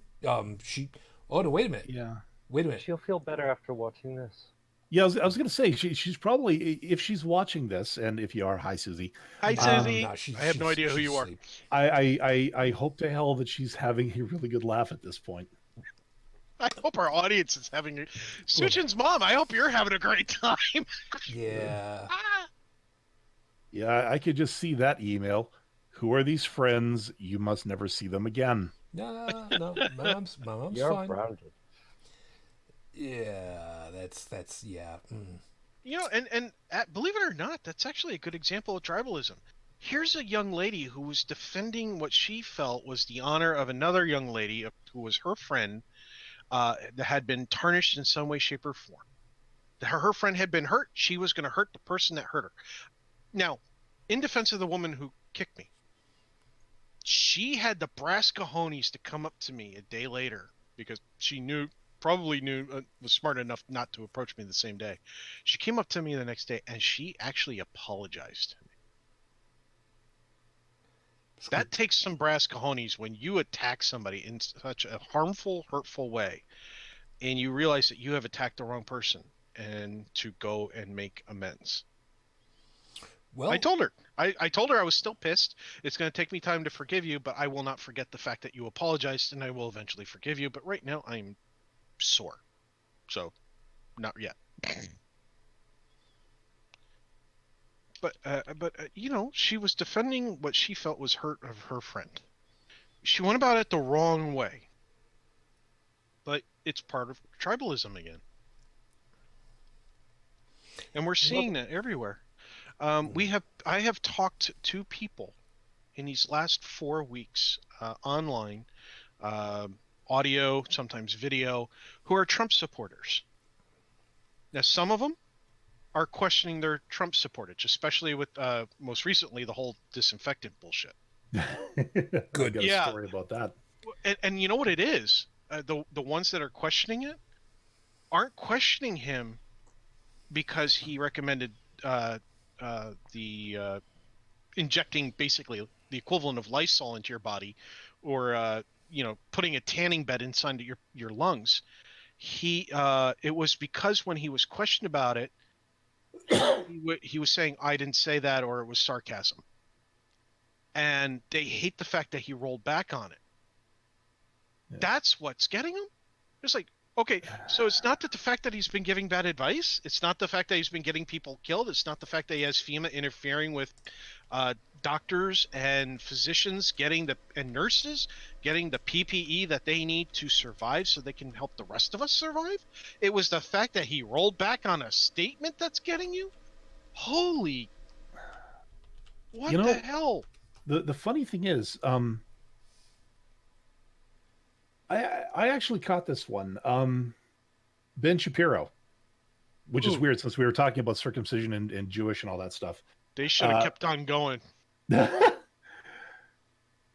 She... Oh, no, wait a minute. Yeah. Wait a minute. She'll feel better after watching this. Yeah, I was going to say, she's probably, if she's watching this, and if you are, hi, Suzy. Hi, Suzy. No, I have no idea who you are. I hope to hell that she's having a really good laugh at this point. I hope our audience is having a... Shujin's mom, I hope you're having a great time. Yeah. Yeah, I could just see that email. Who are these friends? You must never see them again. No, my mom's You're fine. grounded. Yeah, that's yeah. Mm. You know, and believe it or not, that's actually a good example of tribalism. Here's a young lady who was defending what she felt was the honor of another young lady who was her friend, that had been tarnished in some way, shape, or form. Her friend had been hurt. She was going to hurt the person that hurt her. Now, in defense of the woman who kicked me, she had the brass cojones to come up to me a day later because she probably knew, was smart enough not to approach me the same day. She came up to me the next day and she actually apologized to me. That takes some brass cojones when you attack somebody in such a harmful, hurtful way, and you realize that you have attacked the wrong person, and to go and make amends. Well, I told her. I told her I was still pissed. It's going to take me time to forgive you, but I will not forget the fact that you apologized, and I will eventually forgive you. But right now, I'm sore. So, not yet. But you know, she was defending what she felt was hurt of her friend. She went about it the wrong way. But it's part of tribalism again. And we're seeing that everywhere. I have talked to people in these last 4 weeks online, audio, sometimes video, who are Trump supporters. Now, some of them are questioning their Trump supportage, especially with most recently the whole disinfectant bullshit. Good. Got a Yeah. story about that. And you know what it is? The ones that are questioning it aren't questioning him because he recommended injecting basically the equivalent of Lysol into your body, or putting a tanning bed inside your lungs. It was because when he was questioned about it, he was saying, I didn't say that, or it was sarcasm. And they hate the fact that he rolled back on it. Yeah. That's what's getting him. It's like, okay, so it's not that the fact that he's been giving bad advice. It's not the fact that he's been getting people killed. It's not the fact that he has FEMA interfering with doctors and physicians and nurses getting the PPE that they need to survive so they can help the rest of us survive. It was the fact that he rolled back on a statement that's getting you. Holy, what the hell? The funny thing is, I actually caught this one. Ben Shapiro, which is weird since we were talking about circumcision and Jewish and all that stuff. They should have kept on going.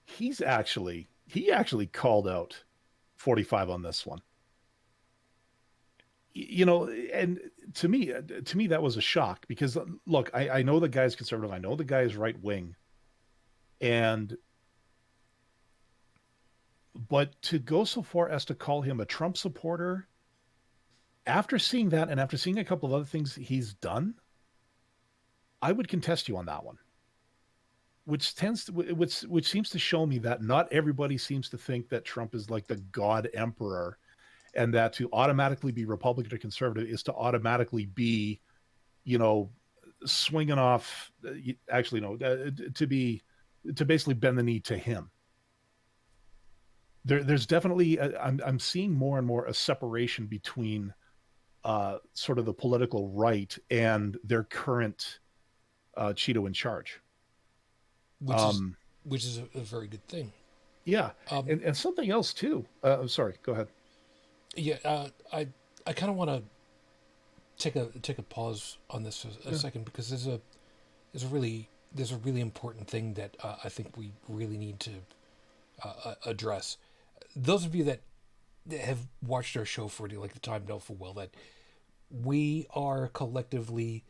He actually called out 45 on this one. You know, and to me that was a shock because look, I know the guy's conservative. I know the guy is right wing. But to go so far as to call him a Trump supporter, after seeing that and after seeing a couple of other things he's done, I would contest you on that one. Which seems to show me that not everybody seems to think that Trump is like the God emperor, and that to automatically be Republican or conservative is to automatically be, swinging off. Actually, no, to basically bend the knee to him. There's definitely I'm seeing more and more a separation between sort of the political right and their current Cheeto in charge, which is a very good thing. Yeah, and something else too. Sorry, go ahead. Yeah, I kind of want to take a pause on this a second, because there's a really important thing that I think we really need to address. Those of you that have watched our show for any length of time know full well that we are collectively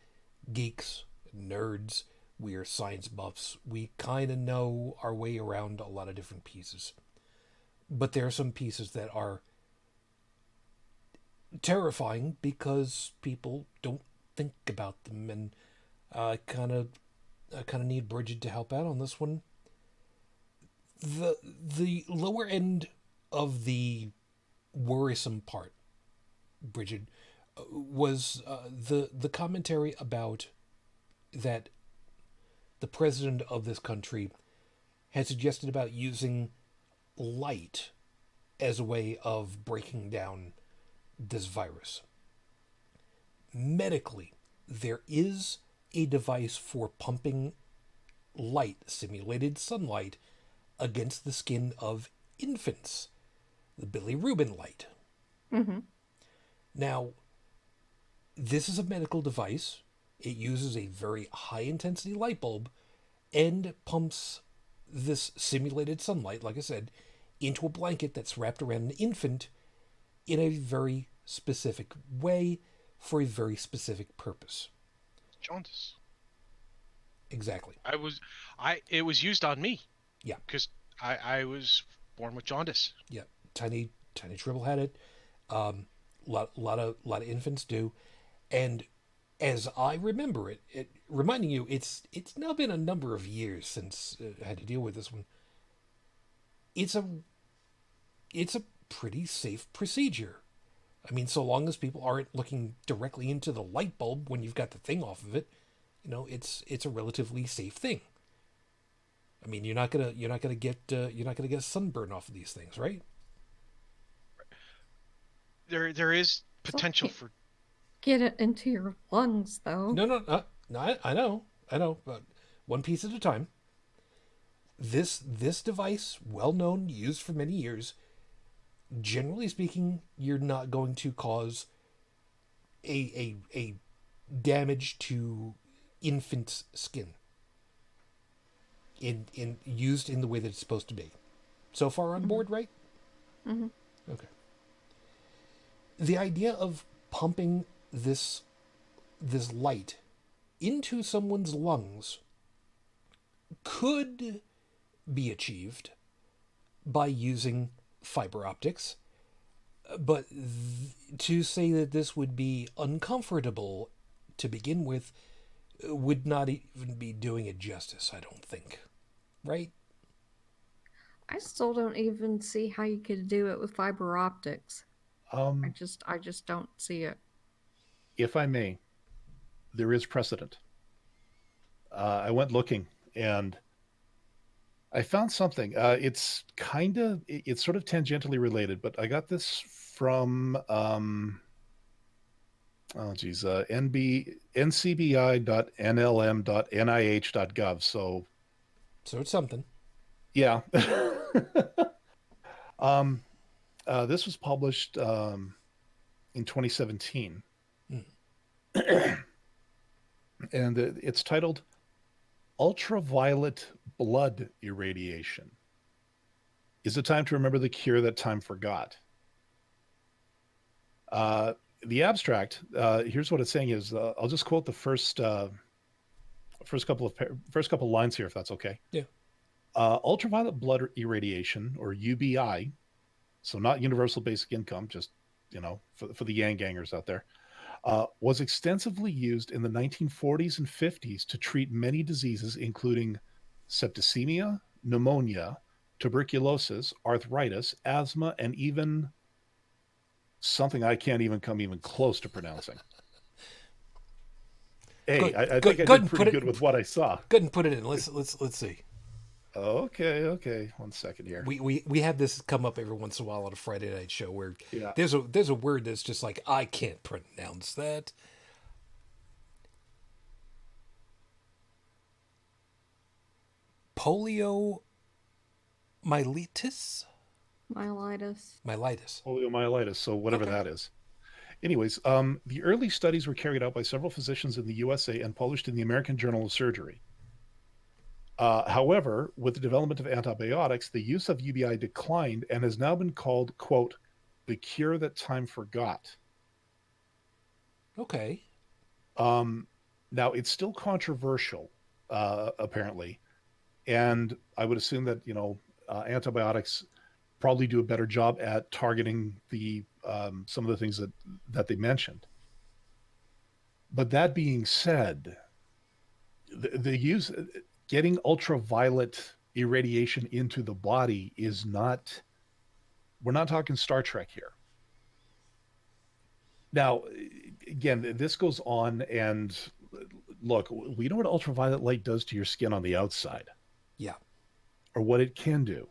geeks, nerds. We are science buffs. We kind of know our way around a lot of different pieces. But there are some pieces that are terrifying because people don't think about them, and I kind of need Bridget to help out on this one. The lower end of the worrisome part, Bridget, was the commentary about that the president of this country had suggested about using light as a way of breaking down this virus. Medically, there is a device for pumping light, simulated sunlight, against the skin of infants, the bilirubin light. Mm-hmm. Now, this is a medical device. It uses a very high intensity light bulb and pumps this simulated sunlight, like I said, into a blanket that's wrapped around an infant in a very specific way for a very specific purpose. Jaundice. Exactly. It was used on me. Yeah. Because I was born with jaundice. Yeah. Tiny Tribble had it. Lot of infants do, and as I remember it, reminding you, it's now been a number of years since I had to deal with this one. It's a pretty safe procedure. I mean, so long as people aren't looking directly into the light bulb when you've got the thing off of it, it's a relatively safe thing. I mean, you're not gonna get a sunburn off of these things, right? There is potential Okay. for. Get it into your lungs, though. No, I know, but one piece at a time. This device, well known, used for many years. Generally speaking, you're not going to cause a damage to infant's skin in used in the way that it's supposed to be. So far on board, right? Mm-hmm. Okay. The idea of pumping this light into someone's lungs could be achieved by using fiber optics, but to say that this would be uncomfortable to begin with would not even be doing it justice, I don't think. Right? I still don't even see how you could do it with fiber optics. I Um, just don't see it. if I may, there is precedent. I went looking and I found something. It's sort of tangentially related, but I got this from oh geez, ncbi.nlm.nih.gov. So So it's something. yeah, um, this was published in 2017, Mm. and it's titled "Ultraviolet Blood Irradiation." Is it time to remember the cure that time forgot? Uh, the abstract, here's what it's saying is, I'll just quote the first couple of lines here, if that's okay. Yeah. Ultraviolet blood irradiation, or UBI, so not universal basic income, just for the yang gangers out there, was extensively used in the 1940s and 50s to treat many diseases, including septicemia, pneumonia, tuberculosis, arthritis, asthma, and even something I can't even come even close to pronouncing. Hey, I think I did pretty good with what I saw. Go ahead and put it in. Let's see. Okay. 1 second here. We have this come up every once in a while on a Friday night show where Yeah. there's a word that's just like, I can't pronounce that. Poliomyelitis? Myelitis. Myelitis. Poliomyelitis, so whatever Okay. that is. Anyways, the early studies were carried out by several physicians in the USA and published in the American Journal of Surgery. However, with the development of antibiotics, the use of UBI declined and has now been called, quote, the cure that time forgot. Okay. Now, it's still controversial, apparently. And I would assume that, antibiotics probably do a better job at targeting some of the things that they mentioned. But that being said, the use getting ultraviolet irradiation into the body is not, we're not talking Star Trek here. Now, again, this goes on, and look, we know what ultraviolet light does to your skin on the outside. Yeah. Or what it can do.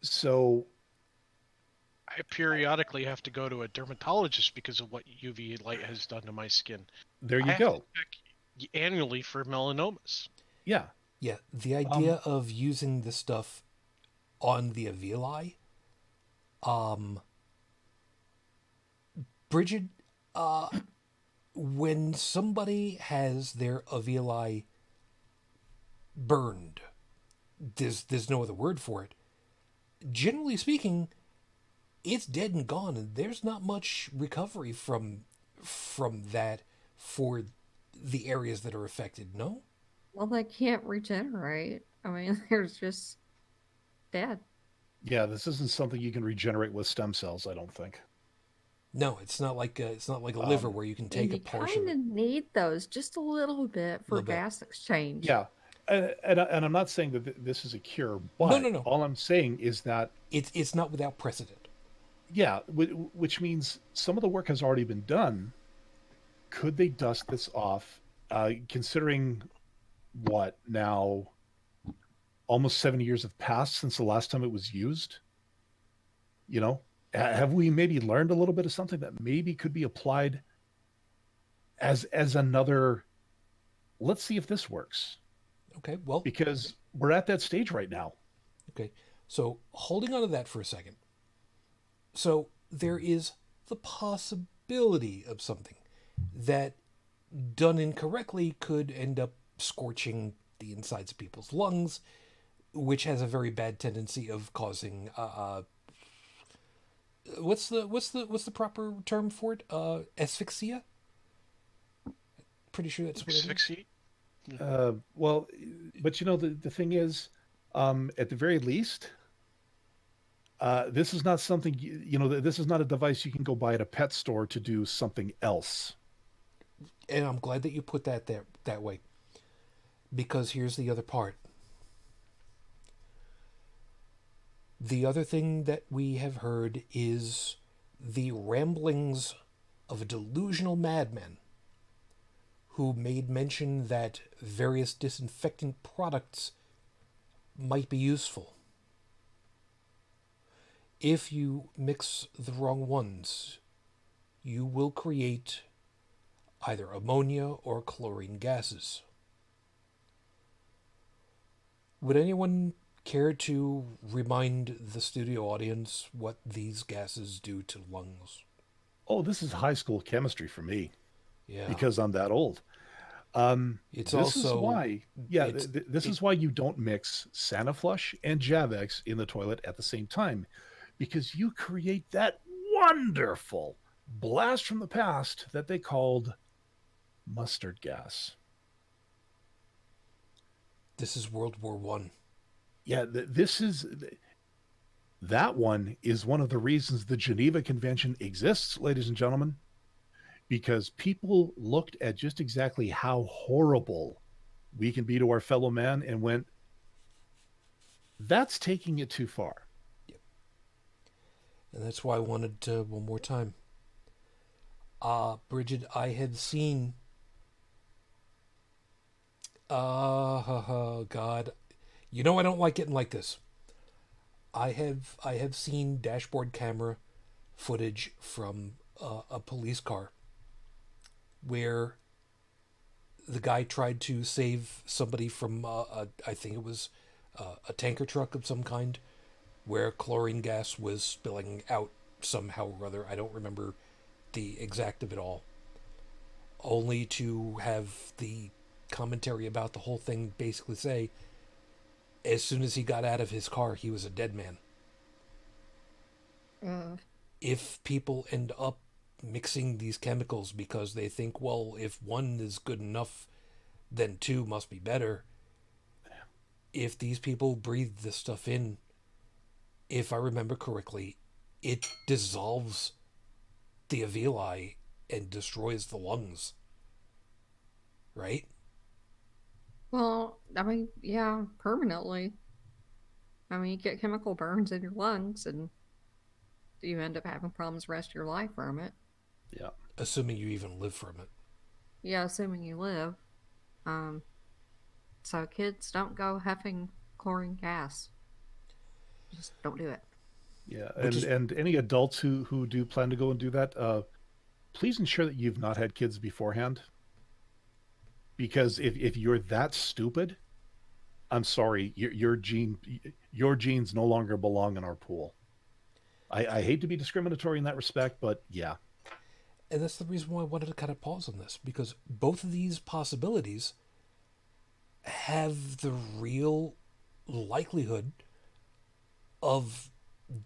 So I periodically have to go to a dermatologist because of what UV light has done to my skin. there I you have go. to check annually for melanomas. Yeah. Yeah. The idea of using this stuff on the alveoli, Bridget, when somebody has their alveoli burned, there's no other word for it. Generally speaking, it's dead and gone, and there's not much recovery from that for the areas that are affected. No, Well, they can't regenerate. I mean, they're just dead. Yeah, this isn't something you can regenerate with stem cells, I don't think. no, it's not like a liver Um, where you can And take a you portion, kind of need those just a little bit a for little bit. gas exchange. yeah, and I'm not saying that this is a cure, No, but no, no. all I'm saying is that It's not without precedent. yeah, which means some of the work has already been done. Could they dust this off? Considering what now, almost 70 years have passed since the last time it was used. You know, have we maybe learned a little bit of something that maybe could be applied as another? Let's see if this works, Okay, well, because we're at that stage right now. okay. So holding on to that for a second. So there is the possibility of something that, done incorrectly, could end up scorching the insides of people's lungs, which has a very bad tendency of causing what's the proper term for it? Asphyxia. Pretty sure that's what it is. Asphyxiate. Well, but the thing is, at the very least, this is not something this is not a device you can go buy at a pet store to do something else. And I'm glad that you put that there that way, because here's the other part. The other thing that we have heard is the ramblings of a delusional madman who made mention that various disinfectant products might be useful. If you mix the wrong ones, you will create either ammonia or chlorine gases. Would anyone care to remind the studio audience what these gases do to lungs? Oh, this is high school chemistry for me Yeah. because I'm that old. It's This is also why, yeah, it's this is why you don't mix Sanaflush and Javex in the toilet at the same time, because you create that wonderful blast from the past that they called mustard gas. this is World War One. Yeah, that one is one of the reasons the Geneva Convention exists, ladies and gentlemen, because people looked at just exactly how horrible we can be to our fellow man and went, that's taking it too far. Yep. And that's why I wanted one more time. Bridget, I have seen. Oh God, you know I don't like getting like this. I have seen dashboard camera footage from a police car where the guy tried to save somebody from I think it was a tanker truck of some kind, where chlorine gas was spilling out somehow or other. I don't remember the exact of it all. Only to have the commentary about the whole thing basically say, as soon as he got out of his car, he was a dead man. If people end up mixing these chemicals because they think, well, if one is good enough, then two must be better. If these people breathe this stuff in, if I remember correctly, it dissolves the alveoli and destroys the lungs. Right? Well, I mean, yeah, permanently. I mean, you get chemical burns in your lungs and you end up having problems the rest of your life from it. Yeah. Assuming you even live from it. Yeah, assuming you live. So kids, don't go huffing chlorine gas. Just don't do it. Yeah. Which is- And any adults who do plan to go and do that, please ensure that you've not had kids beforehand. Because if you're that stupid, I'm sorry, your genes no longer belong in our pool. I hate to be discriminatory in that respect, but yeah. And that's the reason why I wanted to kind of pause on this, because both of these possibilities have the real likelihood of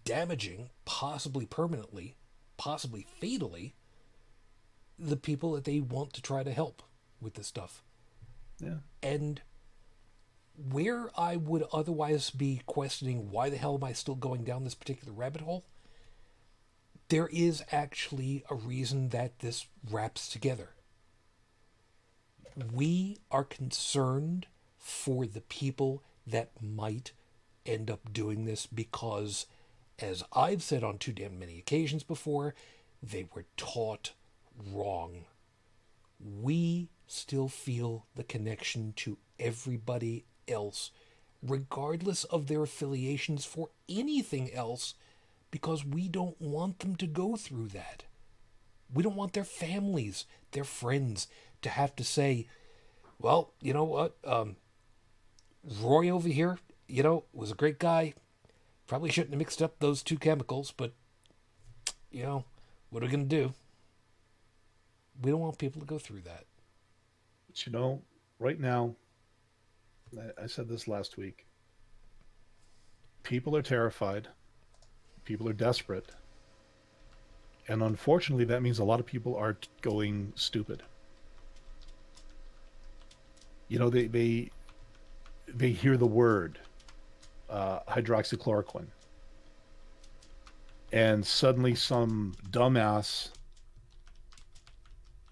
damaging, possibly permanently, possibly fatally, the people that they want to try to help with this stuff. Yeah. And where I would otherwise be questioning why the hell am I still going down this particular rabbit hole, there is actually a reason that this wraps together. We are concerned for the people that might end up doing this because, as I've said on too damn many occasions before, they were taught wrong. We still feel the connection to everybody else, regardless of their affiliations for anything else, because we don't want them to go through that. We don't want their families, their friends, to have to say, well, you know what, Roy over here, was a great guy. Probably shouldn't have mixed up those two chemicals, but, what are we going to do? We don't want people to go through that. But right now, I said this last week, people are terrified. People are desperate. And unfortunately, that means a lot of people are going stupid. They hear the word hydroxychloroquine, and suddenly some dumbass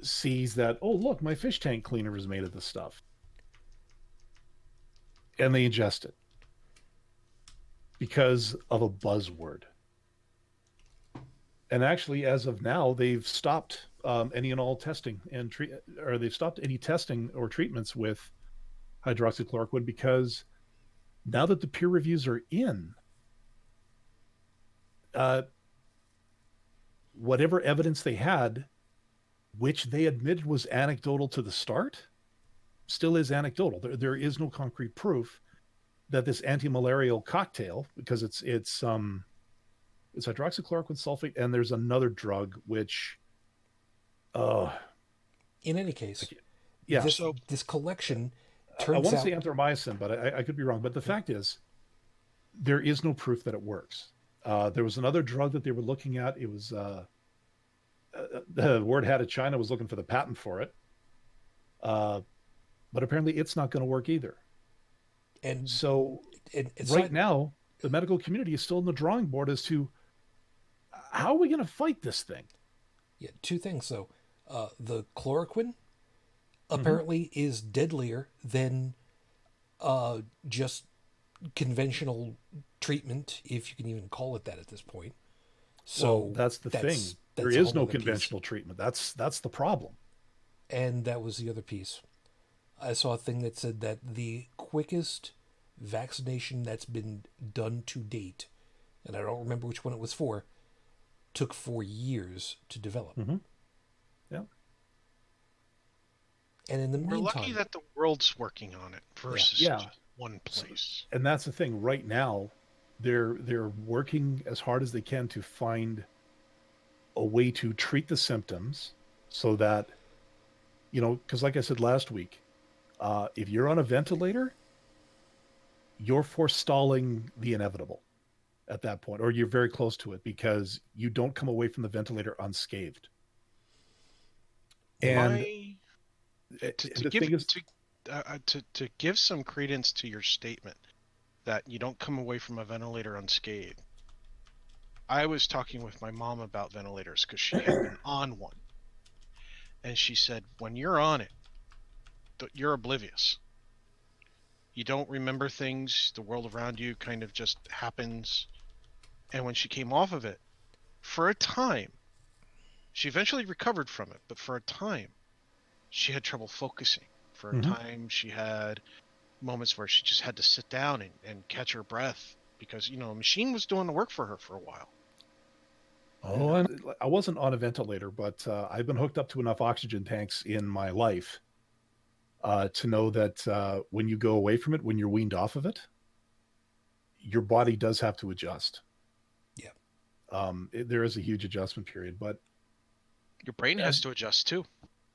sees that, oh, look, my fish tank cleaner is made of this stuff. And they ingest it because of a buzzword. And actually, as of now, they've stopped any and all testing or they've stopped any testing or treatments with hydroxychloroquine, because now that the peer reviews are in, whatever evidence they had, which they admitted was anecdotal to the start, still is anecdotal. There is no concrete proof that this anti-malarial cocktail, because it's hydroxychloroquine sulfate, and there's another drug which, in any case, yeah. This collection I turns want to out... say anthromycin, but I could be wrong. But the fact is, there is no proof that it works. There was another drug that they were looking at. It was the word had it. China was looking for the patent for it, but apparently it's not going to work either. And so, right now, the medical community is still in the drawing board as to how are we going to fight this thing. Yeah, two things though. The chloroquine apparently is deadlier than just conventional treatment, if you can even call it that at this point. So that's the thing. There is no conventional treatment. That's the problem. And that was the other piece. I saw a thing that said that the quickest vaccination that's been done to date, and I don't remember which one it was for, took 4 years to develop. Mm-hmm. Yeah. And in the meantime, we're lucky that the world's working on it versus just one place. And that's the thing. Right now, they're working as hard as they can to find a way to treat the symptoms, so that, because like I said last week, if you're on a ventilator, you're forestalling the inevitable at that point, or you're very close to it, because you don't come away from the ventilator unscathed. And to give some credence to your statement that you don't come away from a ventilator unscathed, I was talking with my mom about ventilators because she had been on one, and she said, when you're on it, you're oblivious. You don't remember things. The world around you kind of just happens. And when she came off of it, for a time, she eventually recovered from it, but for a time, she had trouble focusing. For a time, she had moments where she just had to sit down and catch her breath, because, a machine was doing the work for her for a while. Oh, I wasn't on a ventilator, but I've been hooked up to enough oxygen tanks in my life to know that when you go away from it, when you're weaned off of it, your body does have to adjust. Yeah. There is a huge adjustment period, but Your brain has to adjust too.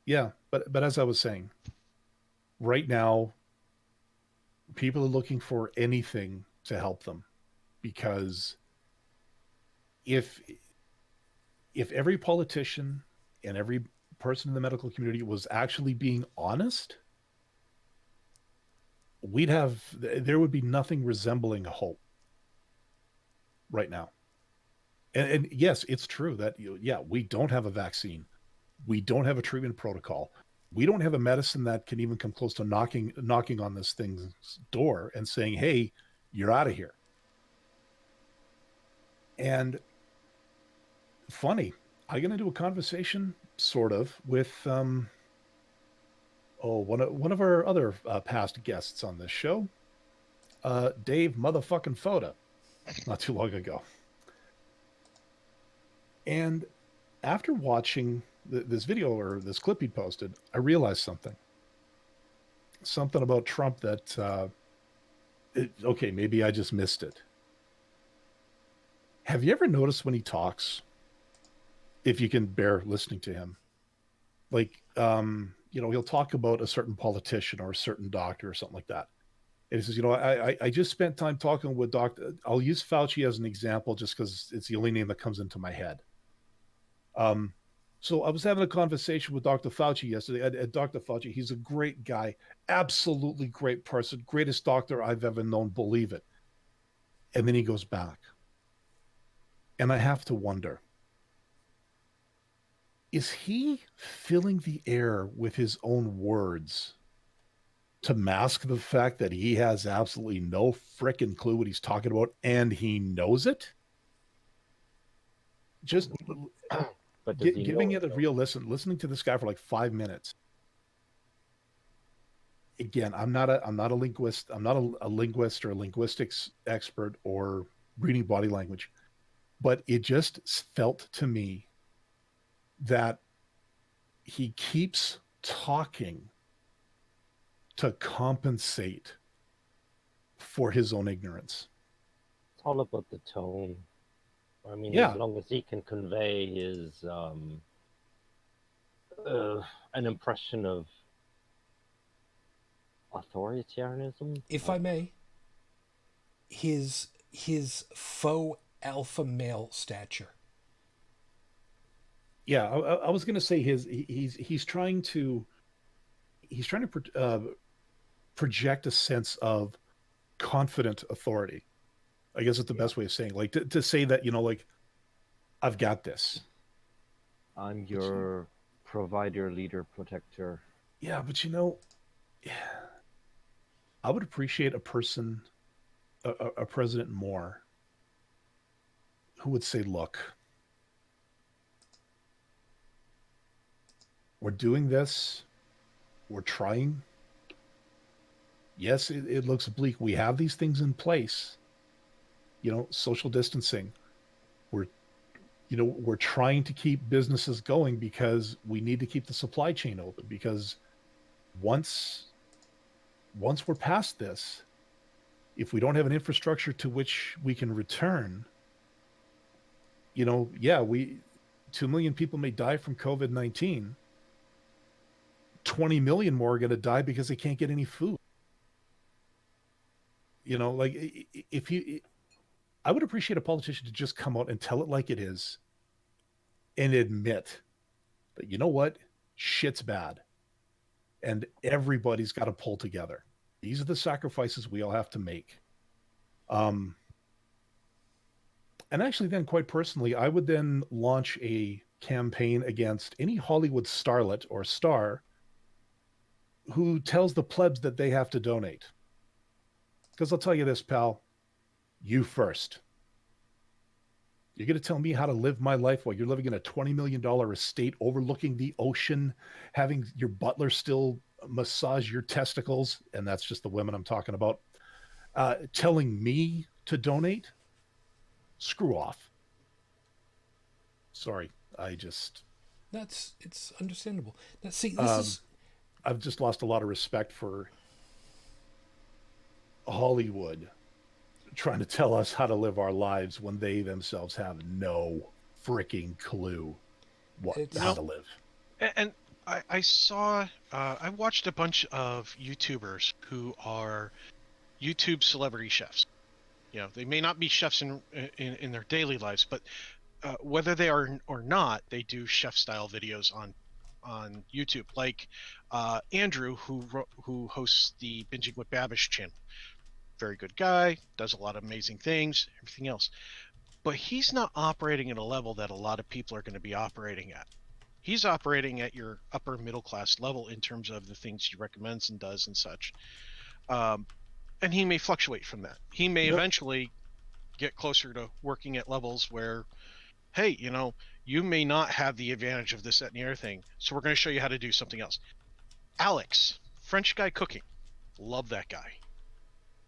Yeah, but as I was saying, right now, people are looking for anything to help them, because if every politician and every person in the medical community was actually being honest, there would be nothing resembling hope right now. And yes, it's true that we don't have a vaccine, we don't have a treatment protocol, we don't have a medicine that can even come close to knocking on this thing's door and saying, "Hey, you're out of here." And funny, I'm going to do a conversation sort of with one of our other past guests on this show, Dave motherfucking Foda, not too long ago. And after watching this video or this clip he posted, I realized something about Trump that okay, maybe I just missed it. Have you ever noticed when he talks, if you can bear listening to him, like he'll talk about a certain politician or a certain doctor or something like that, and he says, I just spent time talking with Dr. I'll use Fauci as an example just because it's the only name that comes into my head. So I was having a conversation with Dr. Fauci yesterday. And Dr. Fauci, he's a great guy, absolutely great person, greatest doctor I've ever known, believe it. And then he goes back. And I have to wonder, is he filling the air with his own words to mask the fact that he has absolutely no frickin' clue what he's talking about, and he knows it? Just But giving it a real listening to this guy for like 5 minutes. Again, I'm not a linguist. I'm not a linguist or a linguistics expert or reading body language, but it just felt to me that he keeps talking to compensate for his own ignorance. It's all about the tone. I mean, Yeah. as long as he can convey his an impression of authoritarianism. If I may, his faux alpha male stature. Yeah, I was going to say he's trying to project a sense of confident authority. I guess it's the best way of saying, like, to say that, like, I've got this. I'm your provider, leader, protector. Yeah, but I would appreciate a president more who would say, look, we're doing this. We're trying. Yes, it looks bleak. We have these things in place. Social distancing. We're trying to keep businesses going because we need to keep the supply chain open, because once we're past this, if we don't have an infrastructure to which we can return, 2 million people may die from COVID-19. 20 million more are going to die because they can't get any food. I would appreciate a politician to just come out and tell it like it is and admit that, you know what, shit's bad. And everybody's got to pull together. These are the sacrifices we all have to make. And actually then, quite personally, I would then launch a campaign against any Hollywood starlet or star who tells the plebs that they have to donate. Because I'll tell you this, pal, you first. You're going to tell me how to live my life while you're living in a $20 million estate overlooking the ocean, having your butler still massage your testicles, and that's just the women I'm talking about, telling me to donate? Screw off. Sorry, it's understandable. Now, see, this is... I've just lost a lot of respect for Hollywood trying to tell us how to live our lives when they themselves have no freaking clue. how to live. And I saw, I watched a bunch of YouTubers who are YouTube celebrity chefs. You know, they may not be chefs in their daily lives, but whether they are or not, they do chef style videos on YouTube. Like Andrew, who hosts the Binging with Babish channel. Very good guy, does a lot of amazing things, everything else. But he's not operating at a level that a lot of people are going to be operating at. He's operating at your upper middle class level in terms of the things he recommends and does and such. And he may fluctuate from that. He may eventually get closer to working at levels where, hey, you know, you may not have the advantage of this, that, and the other thing. So we're going to show you how to do something else. Alex, French guy cooking. Love that guy.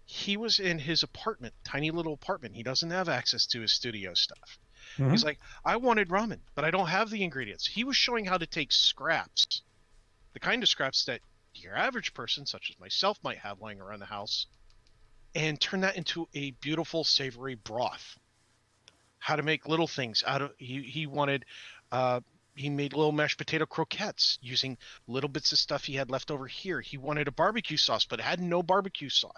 He was in his apartment, tiny little apartment. He doesn't have access to his studio stuff. Mhm. He's like, I wanted ramen, but I don't have the ingredients. He was showing how to take scraps, the kind of scraps that your average person, such as myself, might have lying around the house, and turn that into a beautiful, savory broth. How to make little things out of. He wanted. He made little mashed potato croquettes using little bits of stuff he had left over here. He wanted a barbecue sauce, but had no barbecue sauce.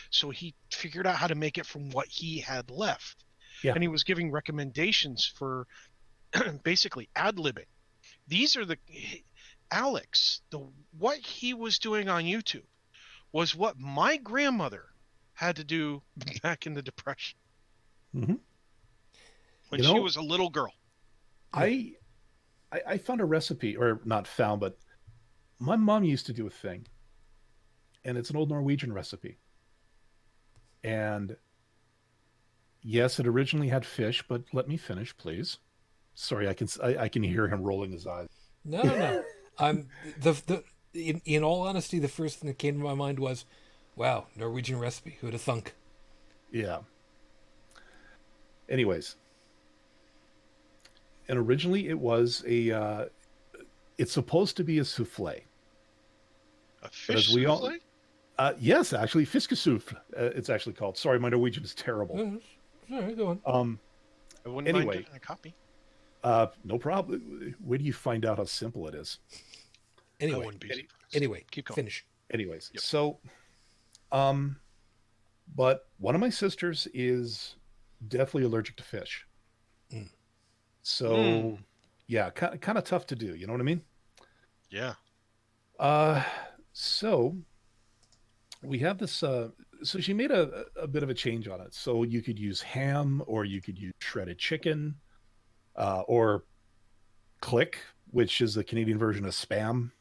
So he figured out how to make it from what he had left. Yeah. And he was giving recommendations for basically ad-libbing. These are the Alex, what he was doing on YouTube was what my grandmother had to do back in the Depression Mhm. when You she know, was a little girl. I found a recipe, or not found, but my mom used to do a thing, and it's an old Norwegian recipe. And yes, it originally had fish, but let me finish, please. Sorry, I can hear him rolling his eyes. No. I'm in all honesty, the first thing that came to my mind was, wow, Norwegian recipe. Who'd have thunk? Yeah. Anyways, and originally it was a. It's supposed to be a souffle. A But as fish we all, souffle? yes, actually, Fiskegratin, it's actually called. Sorry, my Norwegian is terrible. All right, go on. I wouldn't mind Anyway, getting a copy. no problem. Where do you find out how simple it is? I Anyway, wouldn't be surprised. anyway, Keep going. finish. Anyways, Yep. so, but one of my sisters is definitely allergic to fish. Mm. So, yeah, kind of tough to do. You know what I mean? Yeah. So we have this. So she made a bit of a change on it. So you could use ham, or you could use shredded chicken, or click, which is the Canadian version of spam.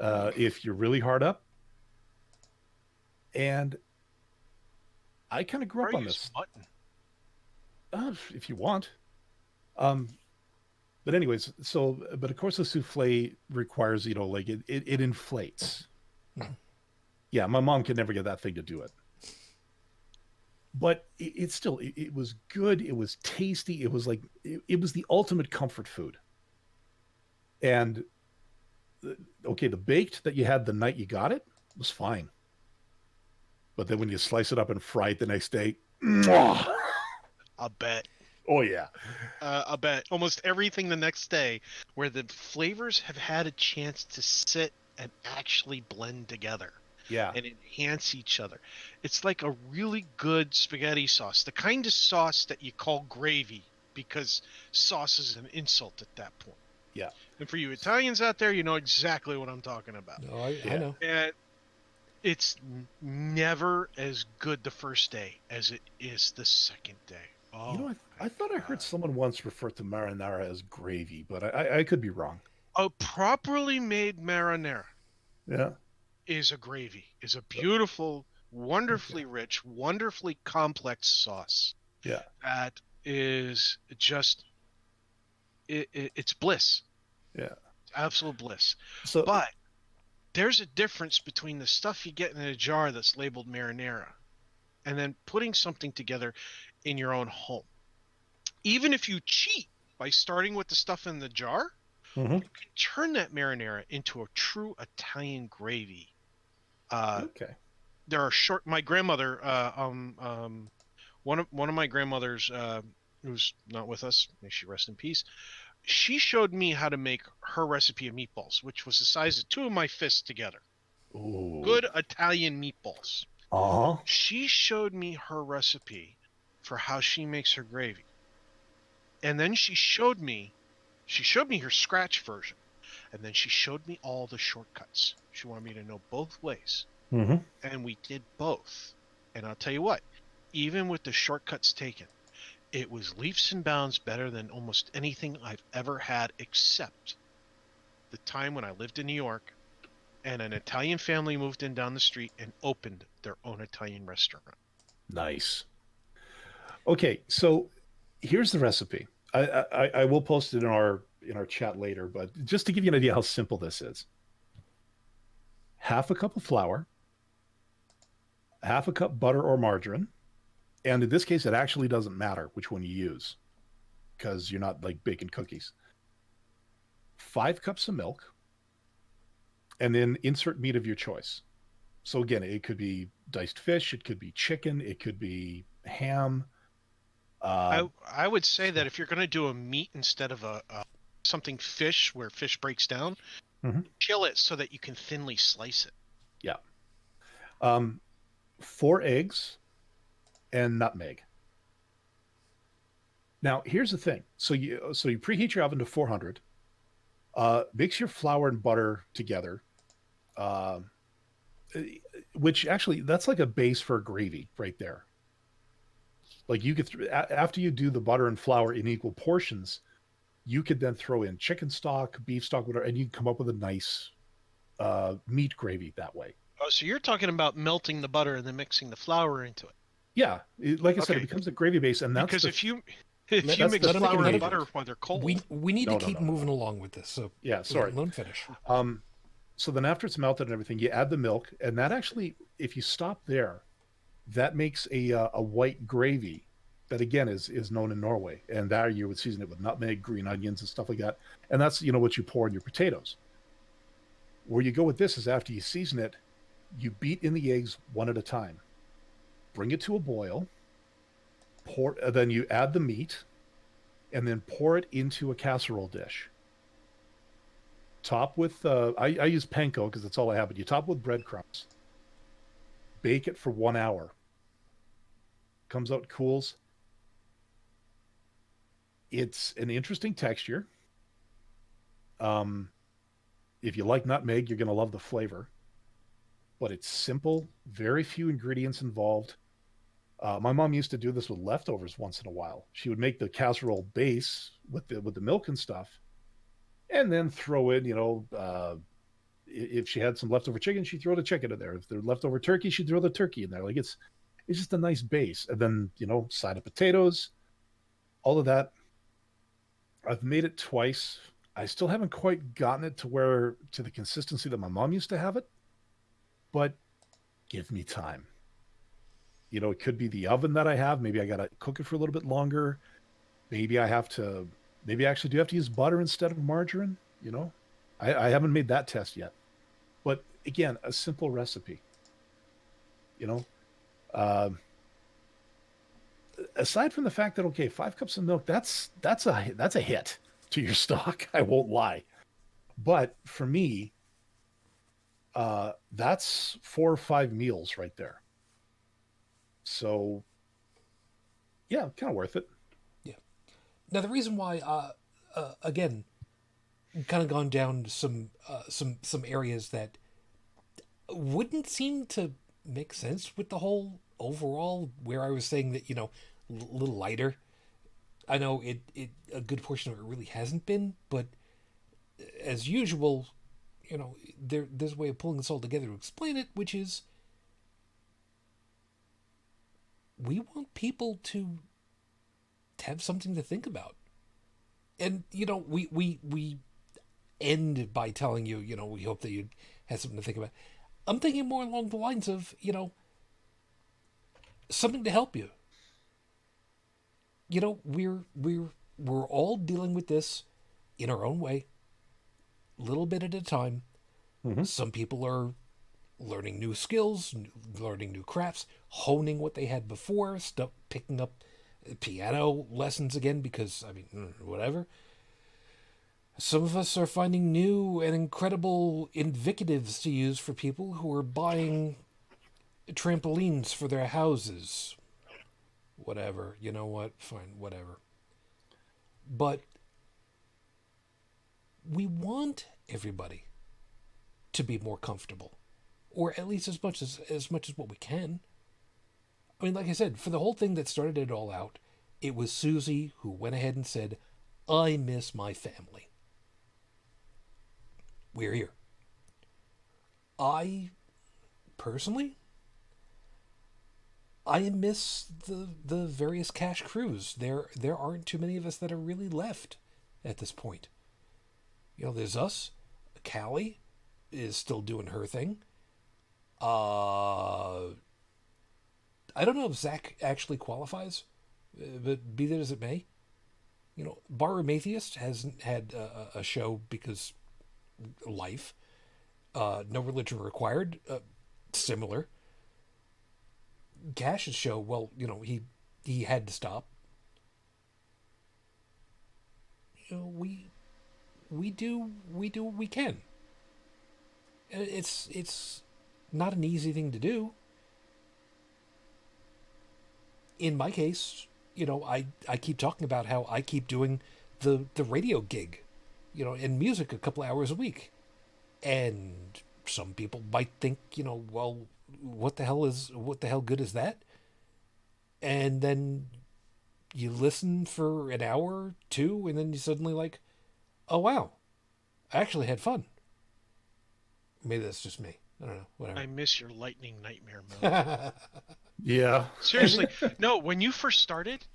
If you're really hard up. And I kind of grew up Or on use this. mutton. If you want. But anyways, but of course the souffle requires, like it inflates. Yeah, my mom could never get that thing to do it. But it still, it was good. It was tasty. It was like, it was the ultimate comfort food. And okay, the baked that you had the night you got it was fine. But then when you slice it up and fry it the next day, mwah! I bet. Oh yeah. I bet almost everything the next day where the flavors have had a chance to sit and actually blend together. Yeah. And enhance each other. It's like a really good spaghetti sauce, the kind of sauce that you call gravy, because sauce is an insult at that point. Yeah. And for you Italians out there, you know exactly what I'm talking about. No, I know. And it's never as good the first day as it is the second day. Oh, I thought I heard someone once refer to marinara as gravy, but I could be wrong. a properly made marinara Yeah. is a gravy, is a beautiful, wonderfully rich, wonderfully complex sauce. Yeah. That is just it's bliss. Yeah. It's absolute bliss. So, But there's a difference between the stuff you get in a jar that's labeled marinara and then putting something together in your own home. Even if you cheat by starting with the stuff in the jar, you can turn that marinara into a true Italian gravy. okay. There are my grandmother, one of my grandmothers, who's not with us, may she rest in peace. she showed me how to make her recipe of meatballs, which was the size of 2 of my fists together. Ooh. Good Italian meatballs. Uh-huh. She showed me her recipe for how she makes her gravy. And then she showed me her scratch version. And then she showed me all the shortcuts. She wanted me to know both ways. Mm-hmm. And we did both. And I'll tell you what, even with the shortcuts taken, it was leaps and bounds better than almost anything I've ever had, except the time when I lived in New York and an Italian family moved in down the street and opened their own Italian restaurant. Nice. Okay, so here's the recipe. I will post it in our chat later, but just to give you an idea how simple this is. Half a cup of flour, half a cup butter or margarine, and in this case, it actually doesn't matter which one you use because you're not like baking cookies. 5 cups of milk, and then insert meat of your choice. So again, it could be diced fish, it could be chicken, it could be ham. I would say that if you're going to do a meat instead of a something fish where fish breaks down, chill it so that you can thinly slice it. Yeah. 4 eggs and nutmeg. Now, here's the thing. So you preheat your oven to 400. Mix your flour and butter together. Which actually, that's like a base for gravy right there. Like you could, after you do the butter and flour in equal portions, you could then throw in chicken stock, beef stock, whatever, and you can come up with a nice meat gravy that way. Oh, so you're talking about melting the butter and then mixing the flour into it? Yeah, like I said, it becomes a gravy base, and that's because if you mix the flour and gravy. butter while they're cold, we need to keep moving along with this. So yeah, sorry, let them finish. So then after it's melted and everything, you add the milk, and that actually, if you stop there, that makes a white gravy that again is known in Norway, and there you would season it with nutmeg, green onions, and stuff like that, and that's what you pour in your potatoes. Where you go with this is after you season it, you beat in the eggs one at a time, bring it to a boil, then you add the meat, and then pour it into a casserole dish. Top with I use panko because that's all I have, but you top with breadcrumbs. Bake it for 1 hour. Comes out, cools. It's an interesting texture. If you like nutmeg, you're going to love the flavor. But it's simple, very few ingredients involved. My mom used to do this with leftovers once in a while. She would make the casserole base with the milk and stuff, and then throw in, if she had some leftover chicken, she'd throw the chicken in there. If there's leftover turkey, she'd throw the turkey in there. Like it's just a nice base. And then, side of potatoes, all of that. I've made it twice. I still haven't quite gotten it to the consistency that my mom used to have it, but give me time. It could be the oven that I have. Maybe I got to cook it for a little bit longer. Maybe I actually do have to use butter instead of margarine. I haven't made that test yet, but again, a simple recipe, aside from the fact that, okay, 5 cups of milk, that's a hit to your stock. I won't lie. But for me, that's 4 or 5 meals right there. So yeah, kind of worth it. Yeah. Now the reason why, again, kind of gone down some areas that wouldn't seem to make sense with the whole overall, where I was saying that, a little lighter. I know it a good portion of it really hasn't been, but as usual, there's a way of pulling this all together to explain it, which is we want people to have something to think about. And, we end by telling you, we hope that you have something to think about. I'm thinking more along the lines of, something to help you. We're all dealing with this in our own way, a little bit at a time. Mm-hmm. Some people are learning new skills, learning new crafts, honing what they had before, picking up piano lessons again because, whatever. Some of us are finding new and incredible invectives to use for people who are buying trampolines for their houses. Whatever. You know what? Fine. Whatever. But we want everybody to be more comfortable, or at least as much as what we can. I mean, like I said, for the whole thing that started it all out, it was Suzy who went ahead and said, "I miss my family. We're here." I personally, I miss the various cash crews. There aren't too many of us that are really left at this point. You know, there's us. Callie is still doing her thing. I don't know if Zack actually qualifies, but be that as it may, you know, Bar Room Atheists hasn't had a show because life. No religion required. Similar. Cash's show, well, you know, he had to stop. You know, we do what we can. It's not an easy thing to do. In my case, you know, I keep talking about how I keep doing the radio gig, you know, and music a couple hours a week. And some people might think, you know, well, what the hell good is that? And then you listen for an hour or two, and then you suddenly like, oh wow, I actually had fun. Maybe that's just me. I don't know. Whatever. I miss your lightning nightmare mode. Yeah. Seriously, no. When you first started,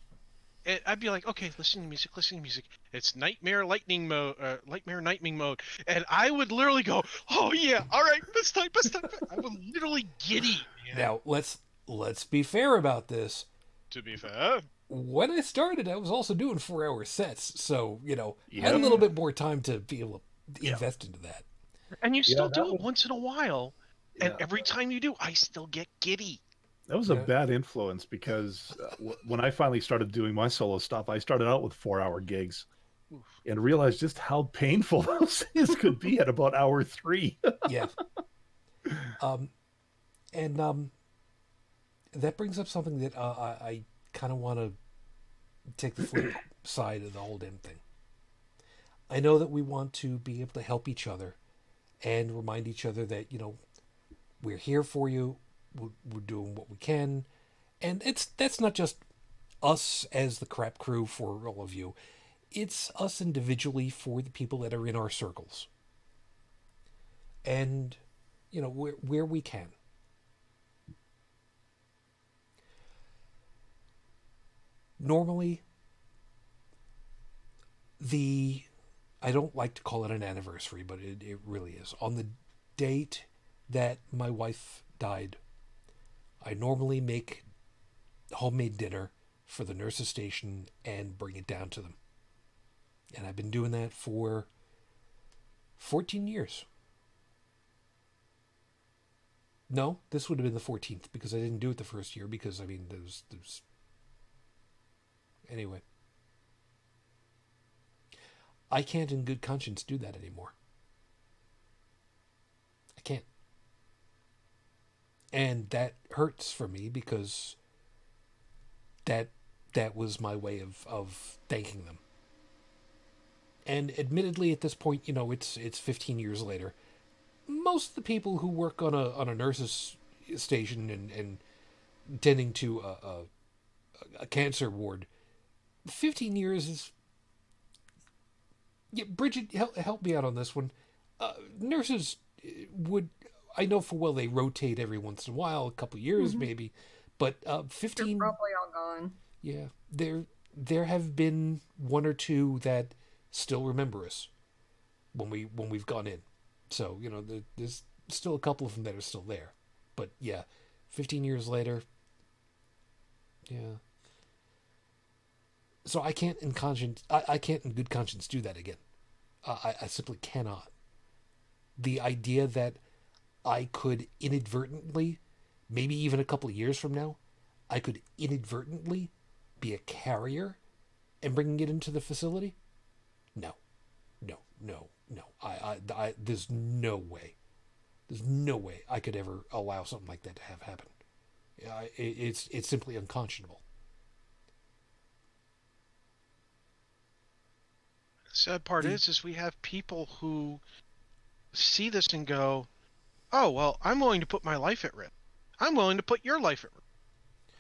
I'd be like, okay, listening to music. It's nightmare nightmare mode, and I would literally go, oh yeah, all right, this time. I was literally giddy. Man. Now let's be fair about this. To be fair, when I started, I was also doing 4-hour sets, so you know, I Yep. had a little bit more time to be able to invest into that. and you still do that it once in a while, and Yeah. every time you do, I still get giddy. That was a Yeah. bad influence because when I finally started doing my solo stuff, I started out with 4-hour gigs Oof. and realized just how painful those things could be at about hour 3. Yeah. And that brings up something that I kind of want to take the flip side of the whole damn thing. I know that we want to be able to help each other and remind each other that, you know, we're here for you. We're doing what we can. And that's not just us as the crap crew for all of you. It's us individually for the people that are in our circles. And, you know, where we can. Normally, I don't like to call it an anniversary, but it really is. On the date that my wife died, I normally make homemade dinner for the nurses' station and bring it down to them. And I've been doing that for 14 years. No, this would have been the 14th because I didn't do it the first year because, I mean, there's... Anyway. I can't in good conscience do that anymore. I can't. And that hurts for me because that was my way of thanking them. And admittedly, at this point, you know, it's 15 years later. Most of the people who work on a nurse's station and tending to a cancer ward, 15 years is... Yeah, Bridget, help me out on this one. Nurses would... I know for well they rotate every once in a while, a couple years maybe, but 15... They're probably all gone. Yeah, there have been one or two that still remember us when we've gone in. So, you know, there's still a couple of them that are still there. But yeah, 15 years later, yeah. So I can't in good conscience do that again. I simply cannot. The idea that I could inadvertently, maybe even a couple of years from now, I could inadvertently be a carrier and bringing it into the facility? No. no. There's no way. There's no way I could ever allow something like that to have happen. It's simply unconscionable. The sad part is we have people who see this and go, "Oh well, I'm willing to put my life at risk. I'm willing to put your life at risk."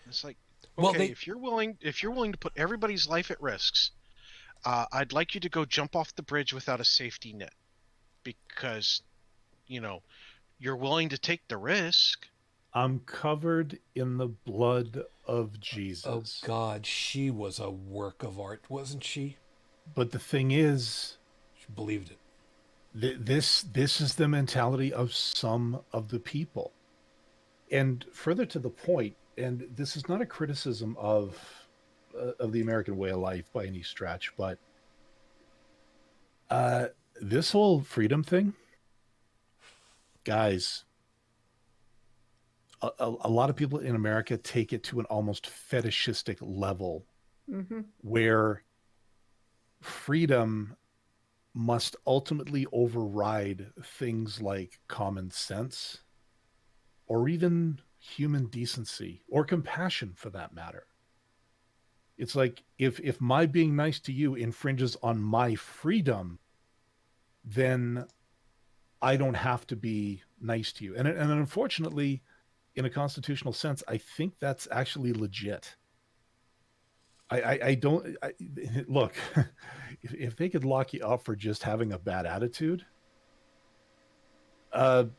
It's like, okay, if you're willing to put everybody's life at risks, I'd like you to go jump off the bridge without a safety net, because, you're willing to take the risk. I'm covered in the blood of Oh Jesus. God, she was a work of art, wasn't she? But the thing is, She believed it. this is the mentality of some of the people. And further to the point, and this is not a criticism of the American way of life by any stretch, but this whole freedom thing, guys, a lot of people in America take it to an almost fetishistic level, where freedom must ultimately override things like common sense or even human decency or compassion, for that matter. It's like, if my being nice to you infringes on my freedom, then I don't have to be nice to you. And unfortunately, in a constitutional sense, I think that's actually legit. I don't look, if they could lock you up for just having a bad attitude, I'd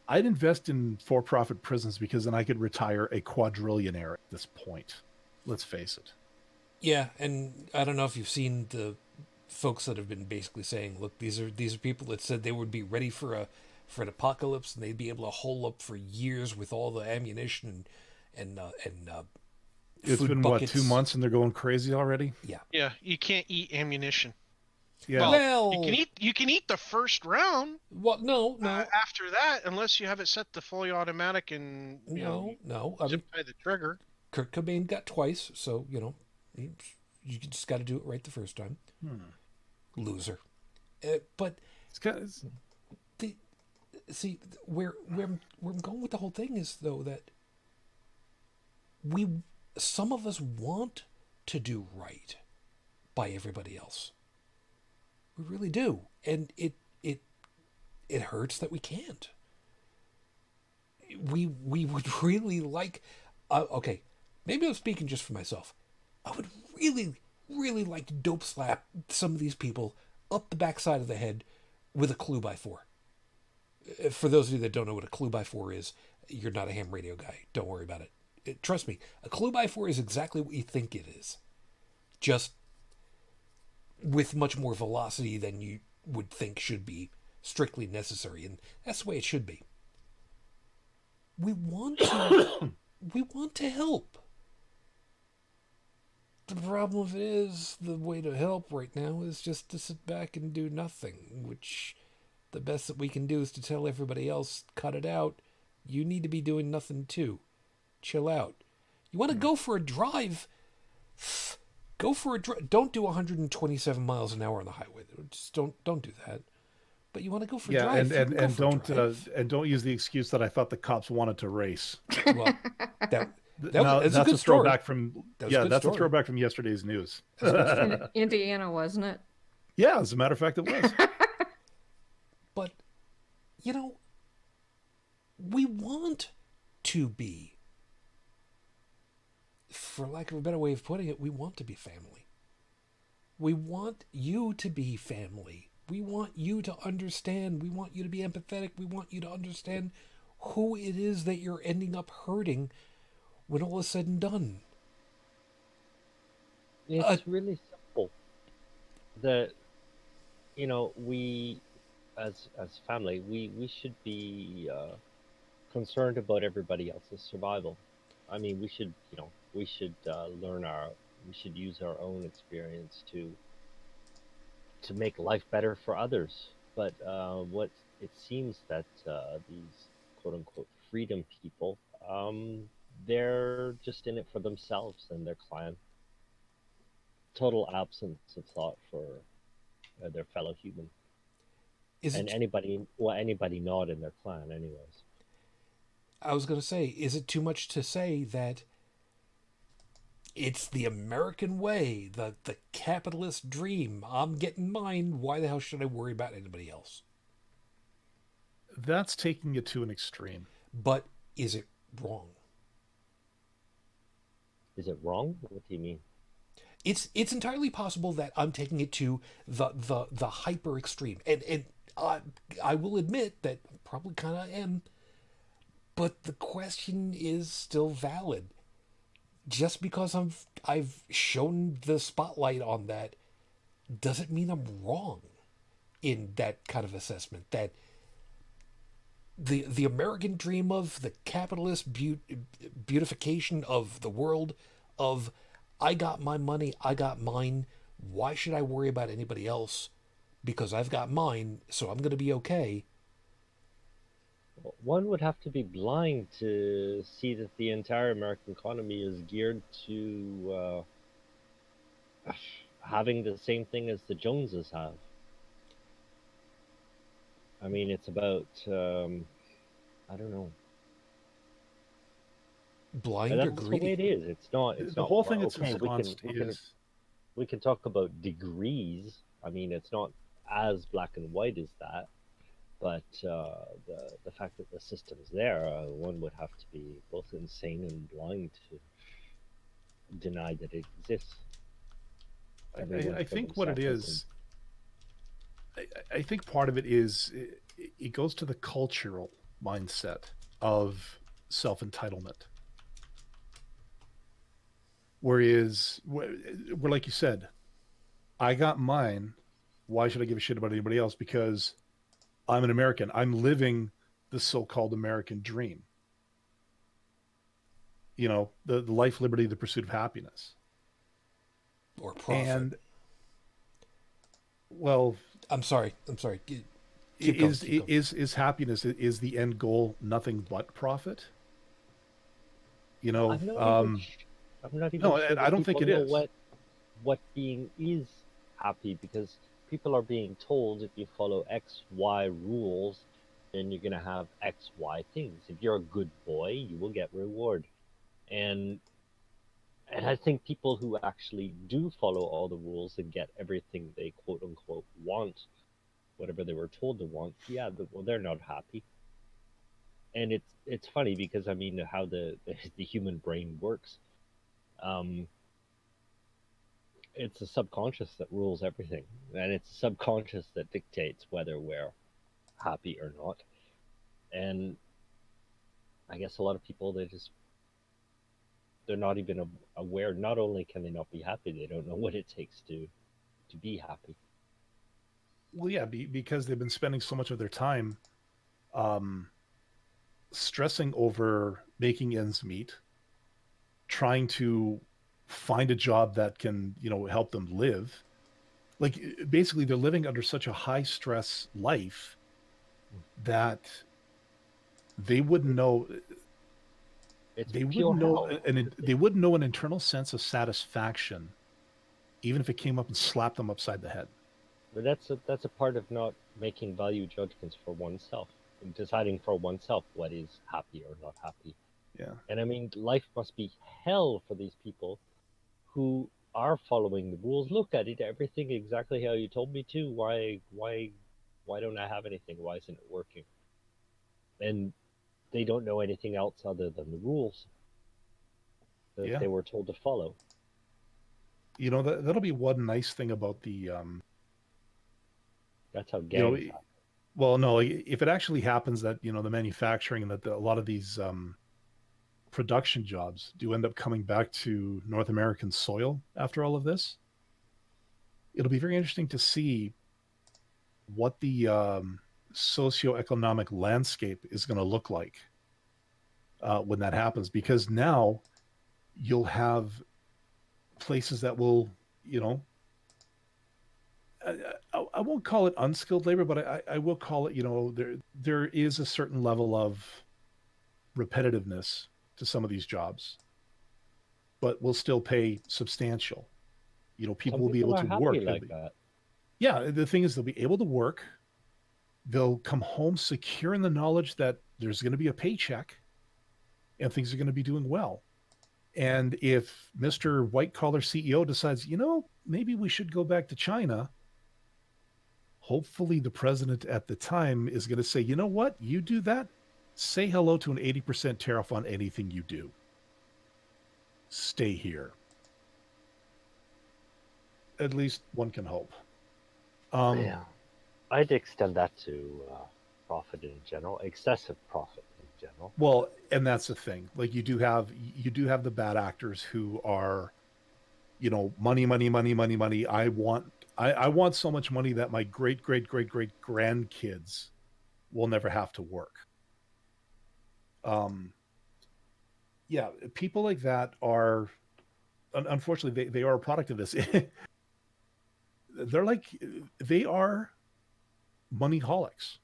invest in for-profit prisons, because then I could retire a quadrillionaire at this point. Let's face it. Yeah, and I don't know if you've seen the folks that have been basically saying, look, these are people that said they would be ready for an apocalypse, and they'd be able to hole up for years with all the ammunition and it's food been buckets. what, 2 months, and they're going crazy already? Yeah, you can't eat ammunition. Yeah. Well, you can eat the first round. Well, no. After that, unless you have it set to fully automatic and no. I mean, zip tie the trigger. Kurt Cobain got twice, so you just got to do it right the first time. Loser. But It's kind of, see, where I'm going with the whole thing is, though, that some of us want to do right by everybody else. We really do, and it hurts that we can't. We would really like. Okay, maybe I'm speaking just for myself. I would really like to dope slap some of these people up the backside of the head with a clue by 4. For those of you that don't know what a clue by 4 is, you're not a ham radio guy. Don't worry about it. Trust me, a clue by 4 is exactly what you think it is. Just with much more velocity than you would think should be strictly necessary, and that's the way it should be. We want to help. The problem with it is, the way to help right now is just to sit back and do nothing, which the best that we can do is to tell everybody else, cut it out. You need to be doing nothing too. Chill out. You want to go for a drive? Go for a drive. Don't do 127 miles an hour on the highway. Just don't do that. But you want to go for a drive? And don't use the excuse that I thought the cops wanted to race. Well, that's a good story. throwback from that's a throwback from yesterday's news. In Indiana, wasn't it? Yeah, as a matter of fact, it was. But we want to be, for lack of a better way of putting it, we want to be family. We want you to be family. We want you to understand. We want you to be empathetic. We want you to understand who it is that you're ending up hurting when all is said and done. It's really simple. That we, as family, we should be concerned about everybody else's survival. I mean, we should we should use our own experience to make life better for others. But what it seems that these quote unquote freedom people, they're just in it for themselves and their clan. Total absence of thought for their fellow human. Is And it? anybody not in their clan, anyways. I was going to say, is it too much to say that it's the American way, the capitalist dream? I'm getting mine. Why the hell should I worry about anybody else? That's taking it to an extreme. But is it wrong? Is it wrong? What do you mean? It's entirely possible that I'm taking it to the hyper extreme, and I will admit that I probably kind of am. But the question is still valid. Just because I've shown the spotlight on that doesn't mean I'm wrong in that kind of assessment. That the American dream of the capitalist beautification of the world of I got my money, I got mine. Why should I worry about anybody else? Because I've got mine, so I'm going to be okay. One would have to be blind to see that the entire American economy is geared to having the same thing as the Joneses have. I mean, it's about I don't know. Blind And or that's the greedy. way it is. It's not. It's The not. whole thing well, it's okay, ensconced is we can talk about degrees. I mean, it's not as black and white as that, but the fact that the system's there, one would have to be both insane and blind to deny that it exists. I think what it is, I think part of it is it goes to the cultural mindset of self-entitlement. Whereas, where like you said, I got mine. Why should I give a shit about anybody else? Because I'm an American. I'm living the so-called American dream. You know, the life, liberty, the pursuit of happiness. Or profit. And, well, I'm sorry. Keep going. is happiness is the end goal nothing but profit? You know, I'm not even no, sure I that don't think people it know is. what being is happy, because people are being told if you follow X, Y rules, then you're gonna have X, Y things. If you're a good boy, you will get reward. And I think people who actually do follow all the rules and get everything they quote unquote want, whatever they were told to want, yeah, well, they're not happy. And it's funny because I mean how the human brain works. Um, it's the subconscious that rules everything, and it's the subconscious that dictates whether we're happy or not. And I guess a lot of people they're not even aware. Not only can they not be happy, they don't know what it takes to be happy. Well, yeah, because they've been spending so much of their time um, stressing over making ends meet, trying to find a job that can, you know, help them live. Like basically, they're living under such a high stress life that they wouldn't know. It's They pure wouldn't know, hell. and they wouldn't know an internal sense of satisfaction, even if it came up and slapped them upside the head. But that's a part of not making value judgments for oneself, and deciding for oneself what is happy or not happy. Yeah. And I mean, life must be hell for these people who are following the rules. Look at it, everything exactly how you told me to. Why don't I have anything? Why isn't it working? And they don't know anything else other than the rules that Yeah. they were told to follow. You know, that'll be one nice thing about the That's how you know, gangs happen. well, no, if it actually happens that, you know, the manufacturing and that a lot of these production jobs do end up coming back to North American soil after all of this, it'll be very interesting to see what the socioeconomic landscape is going to look like when that happens, because now you'll have places that will, you know, I won't call it unskilled labor, but I will call it, you know, there is a certain level of repetitiveness to some of these jobs, but will still pay substantial. You know, people Some will be able people are to happy work. like that. Yeah, the thing is, they'll be able to work, they'll come home secure in the knowledge that there's going to be a paycheck and things are going to be doing well. And if Mr. White Collar CEO decides, maybe we should go back to China, hopefully the president at the time is going to say, you know what, you do that, say hello to an 80% tariff on anything you do. Stay here. At least one can hope. Yeah. I'd extend that to profit in general, excessive profit in general. Well, and that's the thing. Like you do have the bad actors who are, money, money, money, money, money. I want so much money that my great, great, great, great grandkids will never have to work. Yeah, people like that are, unfortunately, they are a product of this. They are moneyholics.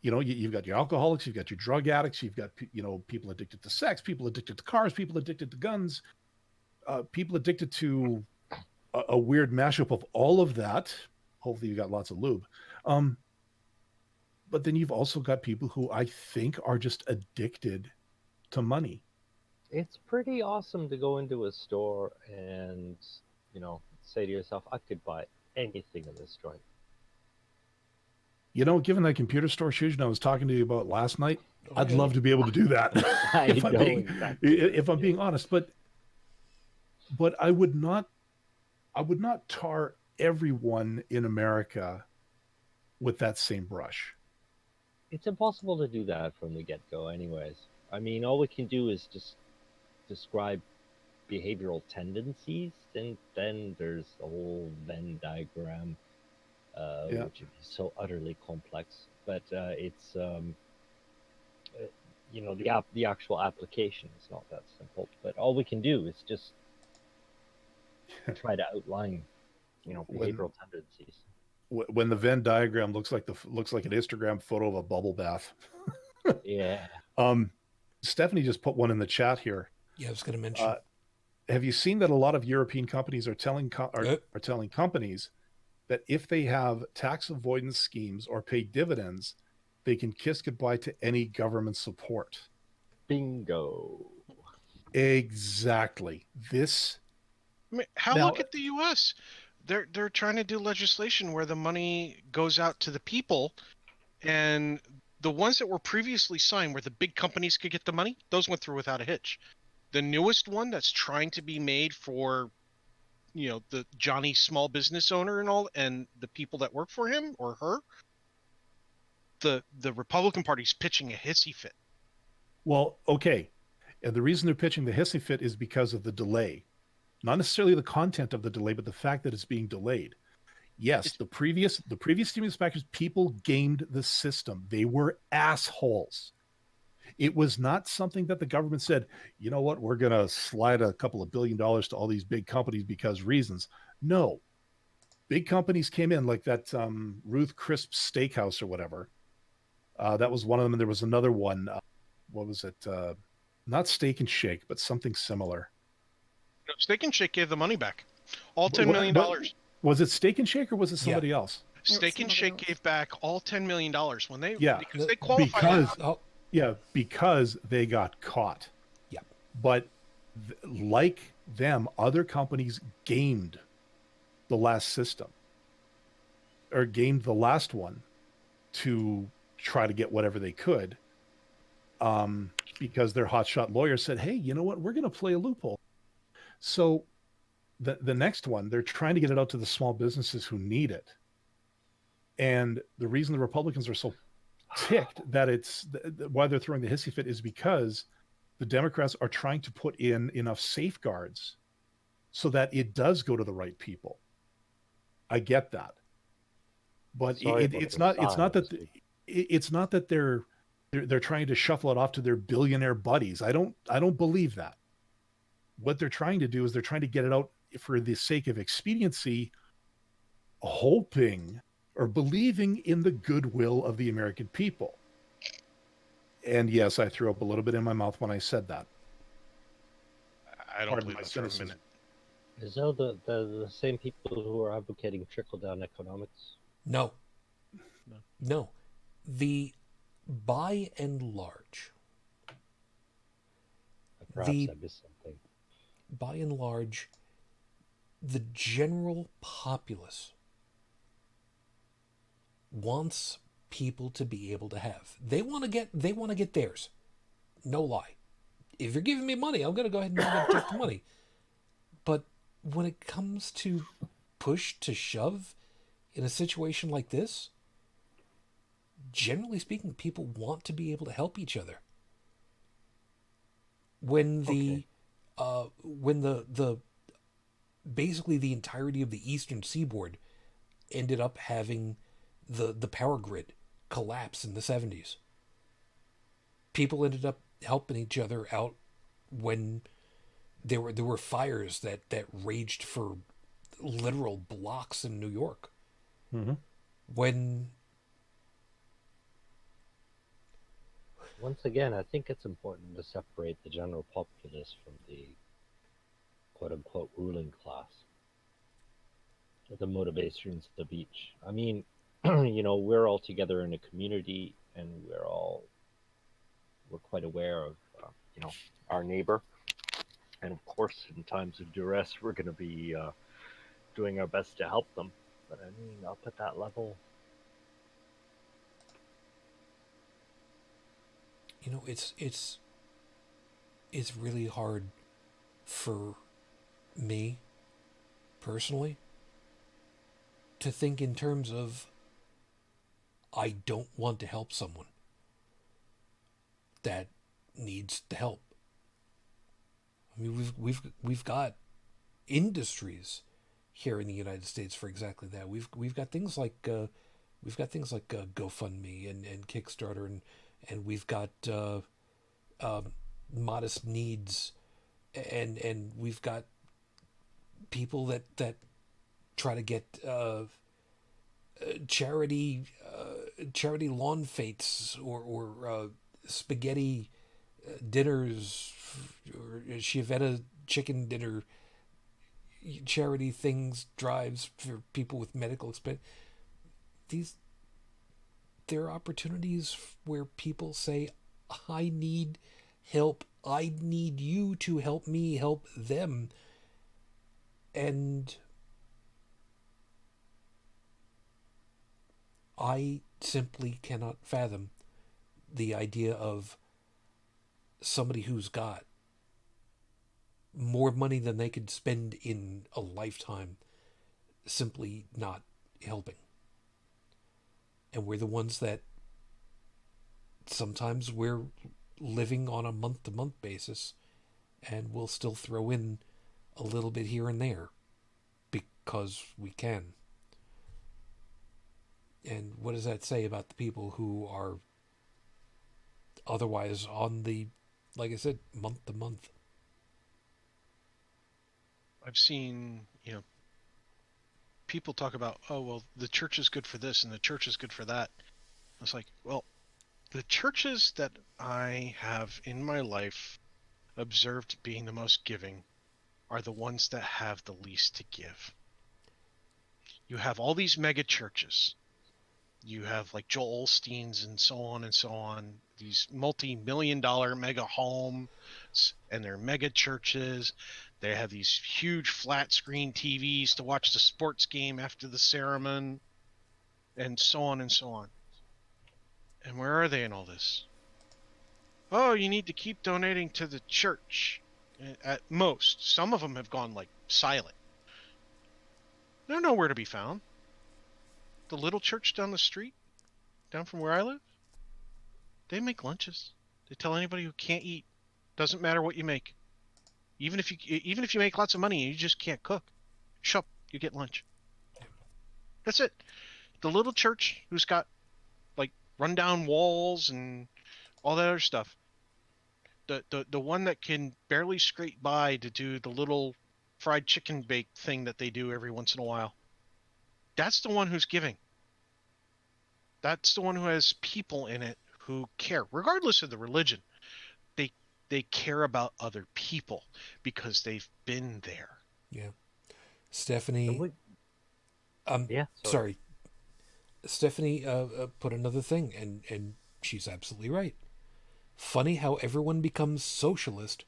You've got your alcoholics, you've got your drug addicts, you've got, people addicted to sex, people addicted to cars, people addicted to guns, people addicted to a weird mashup of all of that. Hopefully you got lots of lube. But then you've also got people who I think are just addicted to money. It's pretty awesome to go into a store and, say to yourself, I could buy anything in this joint. Given that computer store, Shujin, I was talking to you about last night, I'd love to be able to do that. If I'm being honest, but I would not tar everyone in America with that same brush. It's impossible to do that from the get-go anyways. I mean, all we can do is just describe behavioral tendencies, and then there's the whole Venn diagram, which is so utterly complex. But it's the actual application is not that simple. But all we can do is just try to outline, behavioral tendencies. When the Venn diagram looks like an Instagram photo of a bubble bath. Yeah. Stephanie just put one in the chat here. Yeah, I was going to mention. Have you seen that a lot of European companies are telling companies that if they have tax avoidance schemes or pay dividends, they can kiss goodbye to any government support? Bingo. Exactly. Look at the U.S. They're trying to do legislation where the money goes out to the people, and the ones that were previously signed where the big companies could get the money, those went through without a hitch. The newest one that's trying to be made for, the Johnny small business owner and the people that work for him or her, the Republican Party's pitching a hissy fit. Well, okay. And the reason they're pitching the hissy fit is because of the delay. Not necessarily the content of the delay, but the fact that it's being delayed. Yes, the previous stimulus package, people gamed the system. They were assholes. It was not something that the government said, you know what, we're going to slide a couple of $1 billion to all these big companies because reasons. No. Big companies came in like that Ruth Crisp Steakhouse or whatever. That was one of them. And there was another one. What was it? Not Steak and Shake, but something similar. No, Steak and Shake gave the money back. All $10 million. Was it Steak and Shake or was it somebody else? Steak and Shake gave back all $10 million when they because they qualified. Because they got caught. Yeah. But like them, other companies gamed the last system or gamed the last one to try to get whatever they could. Because their hotshot lawyer said, hey, you know what? We're going to play a loophole. So the next one, they're trying to get it out to the small businesses who need it. And the reason the Republicans are so ticked that it's why they're throwing the hissy fit is because the Democrats are trying to put in enough safeguards so that it does go to the right people. I get that, but it's not that they're trying to shuffle it off to their billionaire buddies. I don't believe that. What they're trying to do is they're trying to get it out for the sake of expediency, hoping or believing in the goodwill of the American people. And yes, I threw up a little bit in my mouth when I said that. I don't believe it for a minute. Is that the same people who are advocating trickle-down economics? No. No. The by and large, Perhaps I missed something. by and large, the general populace wants people to be able to have. They want to get theirs. No lie. If you're giving me money, I'm going to go ahead and I'm going to take the money. But when it comes to push to shove in a situation like this, generally speaking, people want to be able to help each other. When the basically the entirety of the eastern seaboard ended up having the power grid collapse in the 70s, people ended up helping each other out when there were fires that raged for literal blocks in New York. Mm-hmm. When Once again, I think it's important to separate the general populace from the quote-unquote ruling class. The motivations of each. I mean, we're all together in a community, and we're quite aware of, our neighbor. And of course, in times of duress, we're going to be doing our best to help them. But I mean, up at that level, it's really hard for me personally to think in terms of I don't want to help someone that needs the help. I mean, we've got industries here in the United States for exactly that. We've got things like GoFundMe and Kickstarter, and we've got modest needs, and we've got people that try to get charity lawn fetes or spaghetti dinners or Chivetta chicken dinner charity things, drives for people with medical expense. There are opportunities where people say, I need help, I need you to help me help them. And I simply cannot fathom the idea of somebody who's got more money than they could spend in a lifetime simply not helping. And we're the ones that sometimes we're living on a month-to-month basis, and we'll still throw in a little bit here and there because we can. And what does that say about the people who are otherwise on the, like I said, month to month? I've seen, people talk about, oh, well, the church is good for this and the church is good for that. It's like, well, the churches that I have in my life observed being the most giving are the ones that have the least to give. You have all these mega churches. You have like Joel Osteen's and so on, these multi-million-dollar mega homes and their mega churches. They have these huge flat screen TVs to watch the sports game after the sermon and so on and so on. And where are they in all this? Oh, you need to keep donating to the church. At most. Some of them have gone like silent. They're nowhere to be found. The little church down the street, down from where I live, they make lunches. They tell anybody who can't eat, doesn't matter what you make. Even if you make lots of money and you just can't cook, show up, you get lunch. That's it. The little church who's got like rundown walls and all that other stuff. The one that can barely scrape by to do the little fried chicken bake thing that they do every once in a while. That's the one who's giving. That's the one who has people in it who care, regardless of the religion. They care about other people because they've been there. Yeah. Stephanie, yeah, sorry. Stephanie put another thing, and she's absolutely right. Funny how everyone becomes socialist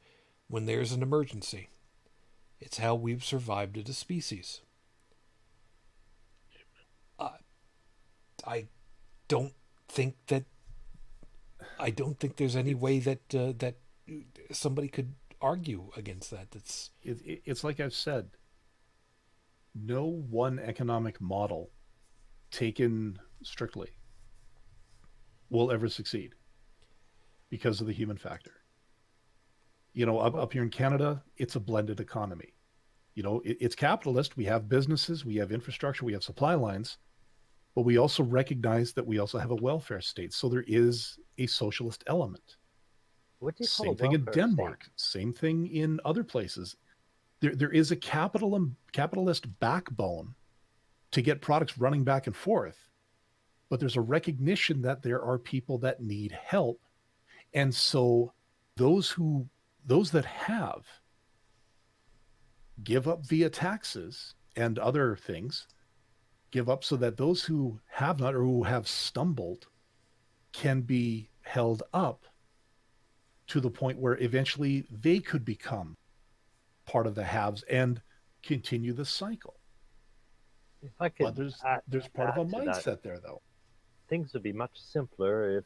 when there's an emergency. It's how we've survived as a species. Uh, I don't think that I don't think there's any way that that somebody could argue against that. It's like I've said, no one economic model taken strictly will ever succeed because of the human factor. Up here in Canada, it's a blended economy. It's capitalist. We have businesses, we have infrastructure, we have supply lines, but we also recognize that we also have a welfare state. So there is a socialist element. What do you call Same a thing in welfare Denmark. state? Same thing in other places. There is a capitalist backbone to get products running back and forth, but there's a recognition that there are people that need help, and so those that have give up via taxes and other things, give up so that those who have not or who have stumbled can be held up to the point where eventually they could become part of the haves and continue the cycle. If I But could there's part of a add to that, mindset there, though. things would be much simpler if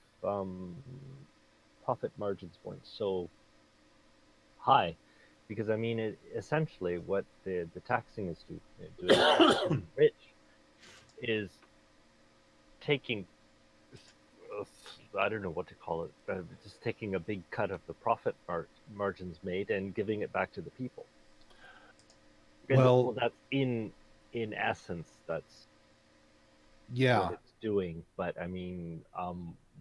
profit margins weren't so high. Because I mean, essentially, what the taxing is doing, rich, is taking, I don't know what to call it, just taking a big cut of the profit margins made and giving it back to the people. Well, that's in essence, that's yeah. what it's doing. But I mean,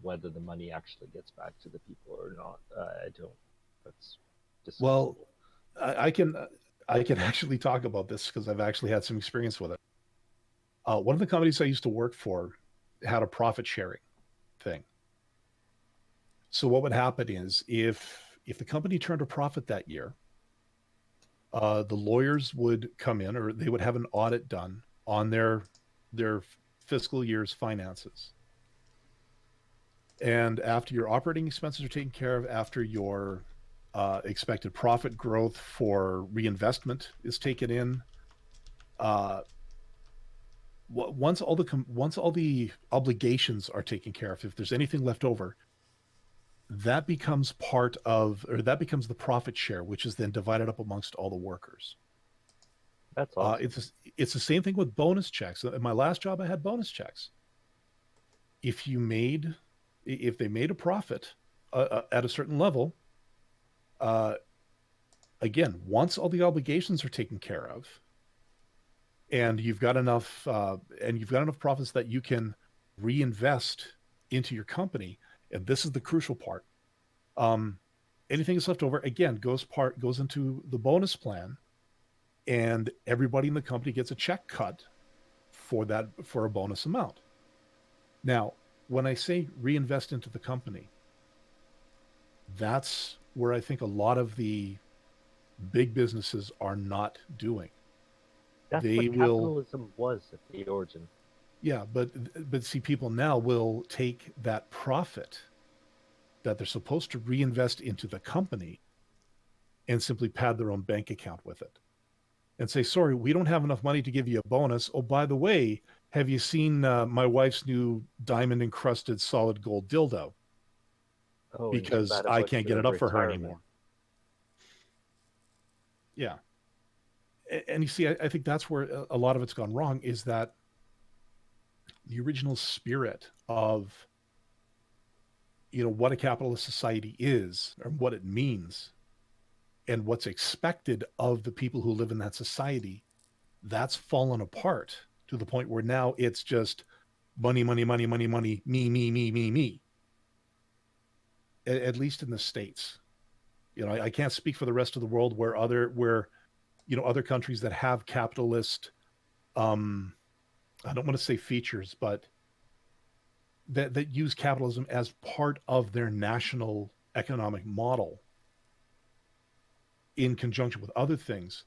whether the money actually gets back to the people or not, I don't. That's discussable. Well, I can actually talk about this because I've actually had some experience with it. One of the companies I used to work for had a profit sharing thing. So what would happen is if the company turned a profit that year, the lawyers would come in, or they would have an audit done on their fiscal year's finances. And after your operating expenses are taken care of, after your expected profit growth for reinvestment is taken in, once all the obligations are taken care of, if there's anything left over, that becomes the profit share, which is then divided up amongst all the workers. That's awesome. It's the same thing with bonus checks. In my last job, I had bonus checks. If they made a profit at a certain level, again, once all the obligations are taken care of, and you've got enough profits that you can reinvest into your company, and this is the crucial part. Anything that's left over, again, goes into the bonus plan, and everybody in the company gets a check cut for a bonus amount. Now, when I say reinvest into the company, that's where I think a lot of the big businesses are not doing. That's what capitalism was at the origin. Yeah, but see, people now will take that profit that they're supposed to reinvest into the company and simply pad their own bank account with it and say, sorry, we don't have enough money to give you a bonus. Oh, by the way, have you seen my wife's new diamond encrusted solid gold dildo? Oh, because I can't get it up for her anymore. Yeah. And you see, I think that's where a lot of it's gone wrong, is that the original spirit of, what a capitalist society is, or what it means, and what's expected of the people who live in that society, that's fallen apart to the point where now it's just money, money, money, money, money, me, me, me, me, me. At least in the States. I can't speak for the rest of the world where other countries that have capitalist, I don't want to say features, but that use capitalism as part of their national economic model in conjunction with other things.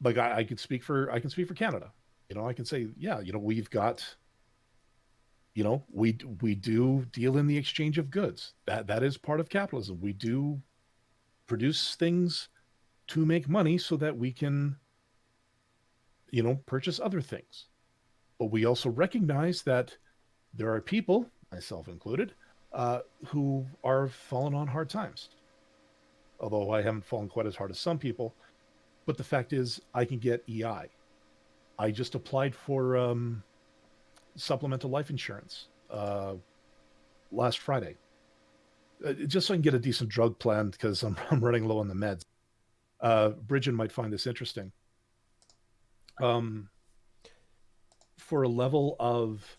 Like I can speak for Canada. I can say, yeah, we've got, we do deal in the exchange of goods. That is part of capitalism. We do produce things to make money so that we can, purchase other things. But we also recognize that there are people, myself included, who are falling on hard times. Although I haven't fallen quite as hard as some people. But the fact is, I can get EI. I just applied for supplemental life insurance last Friday, just so I can get a decent drug plan because I'm running low on the meds. Bridget might find this interesting. For a level of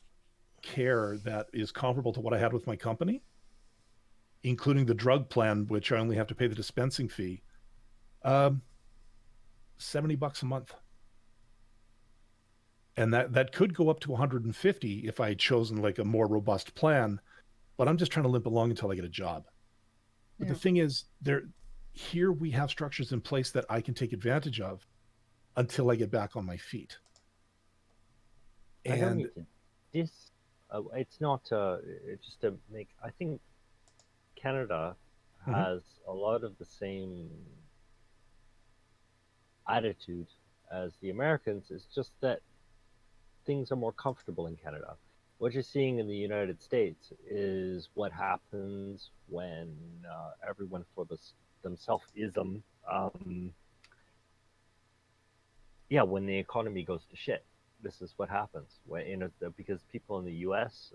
care that is comparable to what I had with my company, including the drug plan, which I only have to pay the dispensing fee, $70 a month. And that could go up to 150 if I had chosen like a more robust plan, but I'm just trying to limp along until I get a job. But Yeah. the thing is, here we have structures in place that I can take advantage of until I get back on my feet. I don't And need to it's not just to make. I think Canada Mhm. has a lot of the same attitude as the Americans. It's just that things are more comfortable in Canada. What you're seeing in the United States is what happens when everyone for themselfism, when the economy goes to shit. This is what happens because people in the U.S.,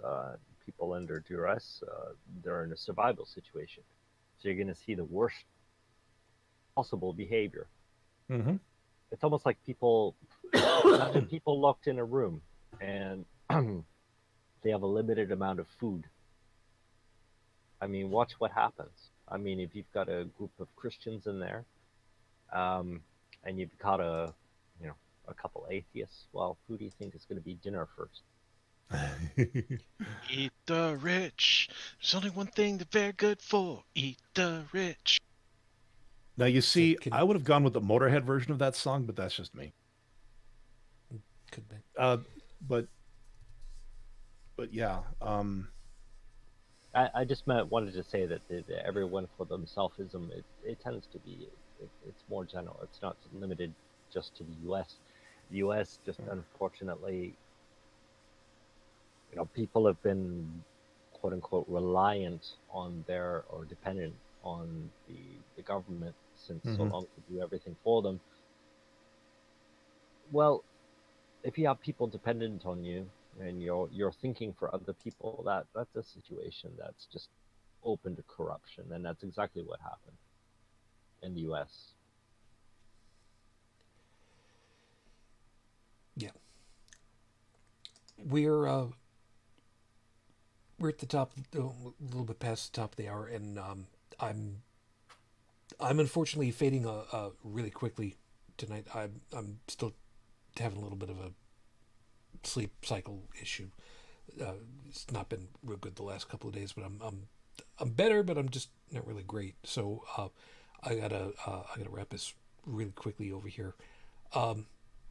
people under duress, they're in a survival situation. So you're going to see the worst possible behavior. Mhm. It's almost like imagine people locked in a room and they have a limited amount of food. I mean, watch what happens. I mean, if you've got a group of Christians in there, and you've got a couple atheists, well, who do you think is going to be dinner first? Eat the rich. There's only one thing they're very good for. Eat the rich. Now you see, can- I would have gone with the Motorhead version of that song, but that's just me. Could be. But yeah, I just wanted to say that the everyone for themselfism, it tends to be, it's more general. It's not limited just to the U.S. The U.S. just unfortunately, people have been quote unquote reliant on or dependent on the government since so Mhm. long to do everything for them. Well, if you have people dependent on you and you're thinking for other people, that's a situation that's just open to corruption, and that's exactly what happened in the U.S. Yeah. We're at the top, a little bit past the top of the hour, and I'm unfortunately fading really quickly tonight. I'm still having a little bit of a sleep cycle issue. It's not been real good the last couple of days, but I'm better, but I'm just not really great. So I gotta wrap this really quickly over here.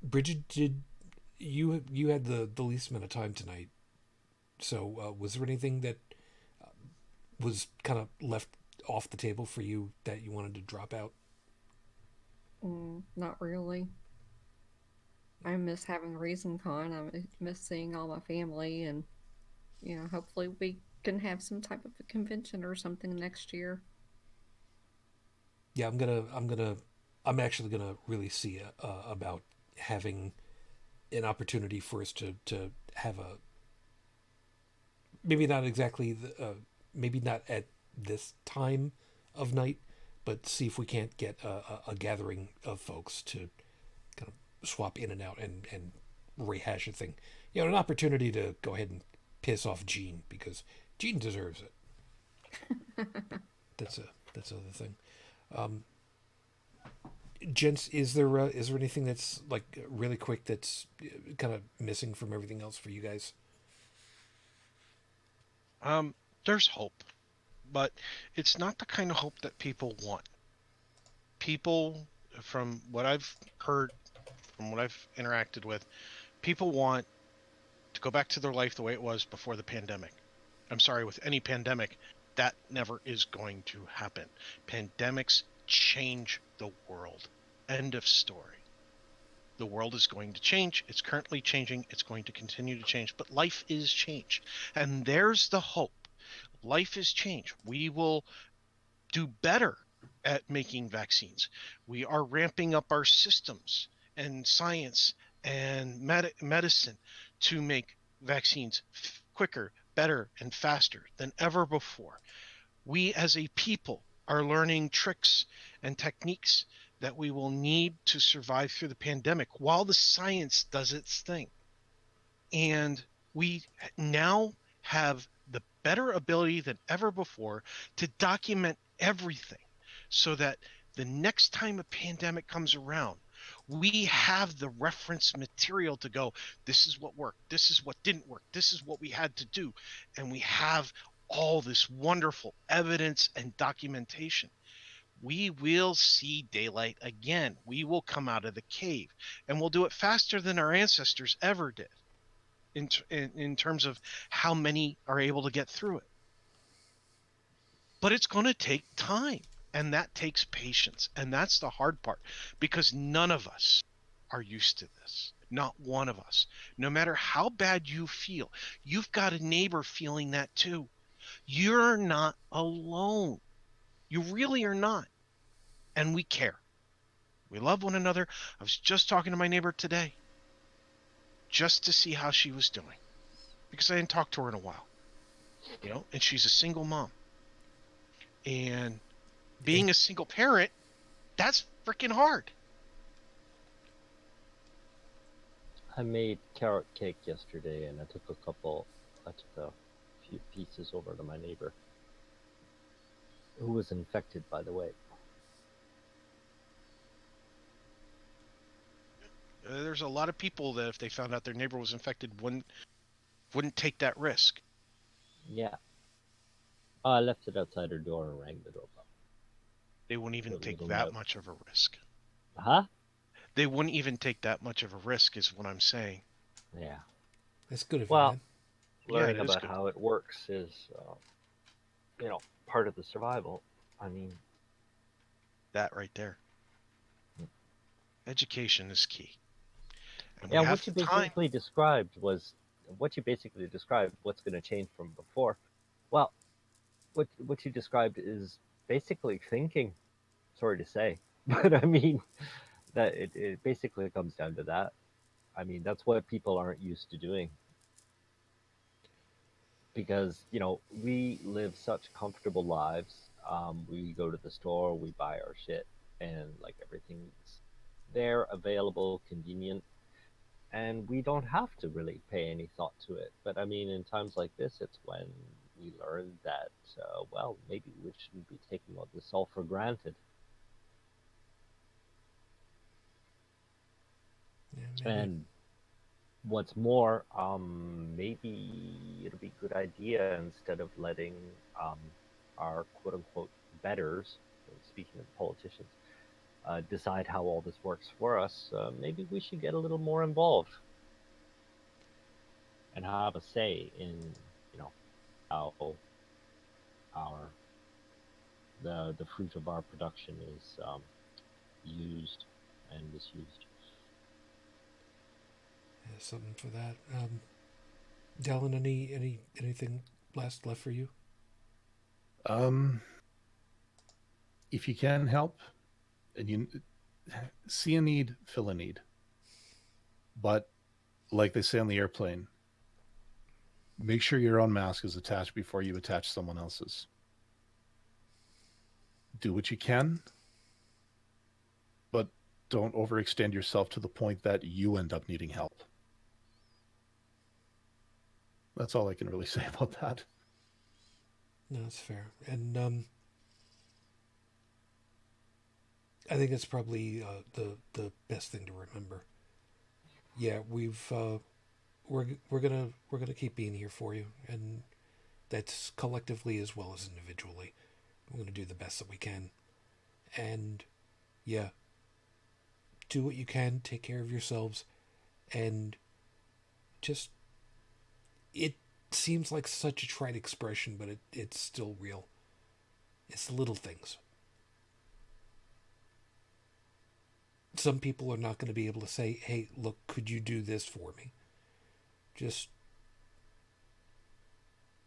Bridget, did you had the least amount of time tonight? So was there anything that was kind of left off the table for you that you wanted to drop out? Not really. I miss having ReasonCon. I miss seeing all my family, and hopefully we can have some type of a convention or something next year. Yeah, I'm actually gonna really see about having an opportunity for us to have a maybe not exactly maybe not at this time of night, but see if we can't get a gathering of folks to kind of swap in and out and rehash a thing. An opportunity to go ahead and piss off Gene because Gene deserves it. That's other thing. Gents, is there anything that's like really quick that's kind of missing from everything else for you guys? There's hope, but it's not the kind of hope that people want. People, from what I've heard, from what I've interacted with, People want to go back to their life the way it was before the pandemic. I'm sorry, with any pandemic, that never is going to happen. Pandemics change the world. End of story. The world is going to change. It's currently changing. It's going to continue to change. But life is change. And there's the hope. Life is change. We will do better at making vaccines. We are ramping up our systems and science and medicine to make vaccines quicker, better, and faster than ever before. We as a people are learning tricks and techniques that we will need to survive through the pandemic while the science does its thing. And we now have the better ability than ever before to document everything so that the next time a pandemic comes around, we have the reference material to go, this is what worked, this is what didn't work, this is what we had to do. And we have all this wonderful evidence and documentation. We will see daylight again. We will come out of the cave, and we'll do it faster than our ancestors ever did in terms of how many are able to get through it. But it's going to take time, and that takes patience. And that's the hard part, because none of us are used to this. Not one of us. No matter how bad you feel, you've got a neighbor feeling that too. You're not alone. You really are not. And we care. We love one another. I was just talking to my neighbor today just to see how she was doing, because I hadn't talked to her in a while, and she's a single mom. And being a single parent, that's freaking hard. I made carrot cake yesterday, and I took a few pieces over to my neighbor, who was infected, by the way. There's a lot of people that if they found out their neighbor was infected wouldn't take that risk. Yeah. I left it outside her door and rang the doorbell. They wouldn't even take that much of a risk. Huh? They wouldn't even take that much of a risk, is what I'm saying. Yeah. That's good of you, Well, man. learning Yeah, it is about good. how it works is, part of the survival. I mean, That right there. Education is key. And yeah, we have what you the time. basically described was what's going to change from before. Well, what you described is basically thinking. Sorry to say, but I mean that it basically comes down to that. I mean, that's what people aren't used to doing, because we live such comfortable lives. We go to the store, we buy our shit, and like everything's there, available, convenient, and we don't have to really pay any thought to it. But I mean, in times like this, it's when we learn that maybe we shouldn't be taking all this all for granted. Yeah, maybe. And what's more, maybe it'll be a good idea, instead of letting our quote unquote betters, speaking of politicians, decide how all this works for us, maybe we should get a little more involved and have a say in, how the fruit of our production is used and misused. Yeah, something for that. Dalan, anything left for you? If you can help, and you see a need, fill a need. But like they say on the airplane, make sure your own mask is attached before you attach someone else's. Do what you can, but don't overextend yourself to the point that you end up needing help. That's all I can really say about that. No, that's fair. And I think it's probably the best thing to remember. Yeah, we're gonna keep being here for you, and that's collectively as well as individually. We're gonna do the best that we can, and yeah, do what you can, take care of yourselves, and just, it seems like such a trite expression, but it's still real. It's the little things. Some people are not going to be able to say, hey, look, could you do this for me? Just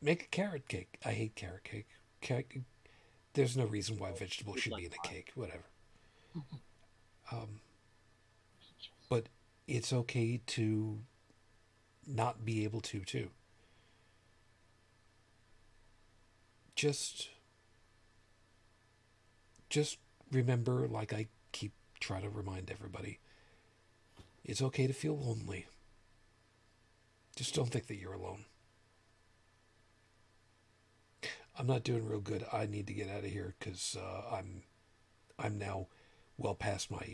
make a carrot cake. I hate carrot cake. There's no reason why vegetables should be in a cake. Whatever. But it's okay to not be able to, too. Just remember, like I keep trying to remind everybody, it's okay to feel lonely. Just don't think that you're alone. I'm not doing real good. I need to get out of here because I'm now well past my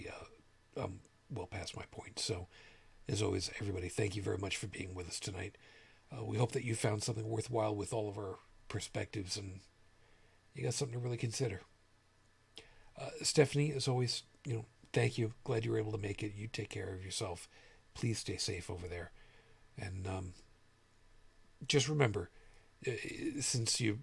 point. So, as always, everybody, thank you very much for being with us tonight. We hope that you found something worthwhile with all of our perspectives and you got something to really consider. Stephanie, as always, thank you. Glad you were able to make it. You take care of yourself. Please stay safe over there. And just remember, since you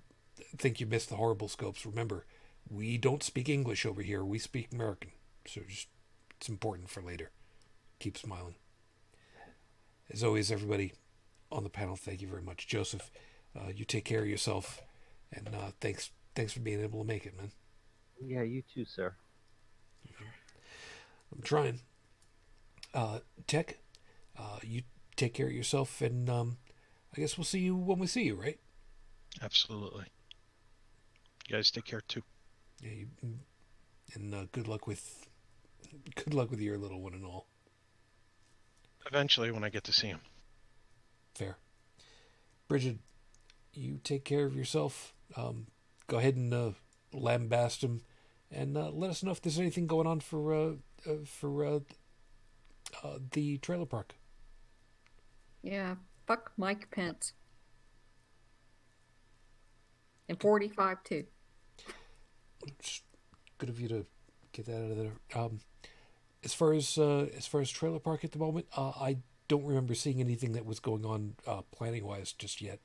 think you missed the horrible scopes, remember, we don't speak English over here. We speak American. So it's important for later. Keep smiling. As always, everybody on the panel, thank you very much. Joseph, you take care of yourself. And thanks for being able to make it, man. Yeah, you too, sir. I'm trying. Tech, you take care of yourself, and I guess we'll see you when we see you, right? Absolutely. You guys take care too. Yeah, and good luck with your little one and all. Eventually, when I get to see him. Fair. Bridget, you take care of yourself. Go ahead and lambast him, and let us know if there's anything going on for the trailer park. Yeah, fuck Mike Pence. And 45 too. It's good of you to get that out of there. As far as trailer park at the moment, I don't remember seeing anything that was going on planning wise just yet.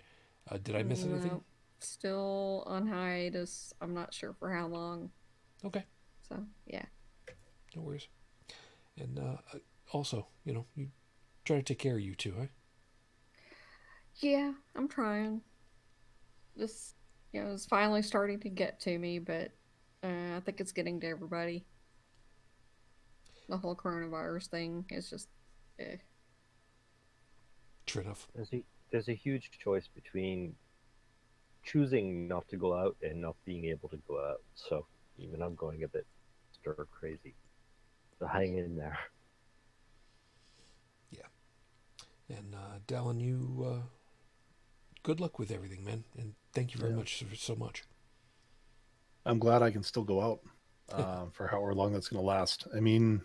Did I miss anything? No, still on hiatus. I'm not sure for how long. Okay. So yeah. No worries. And also, you try to take care of you too, huh? Yeah, I'm trying. This, is finally starting to get to me, but I think it's getting to everybody. The whole coronavirus thing is just, True enough. There's a huge choice between choosing not to go out and not being able to go out. So even I'm going a bit stir crazy. So hang in there. Yeah. And Dalan, you good luck with everything, man. And thank you very much so much. I'm glad I can still go out for however long that's going to last. I mean,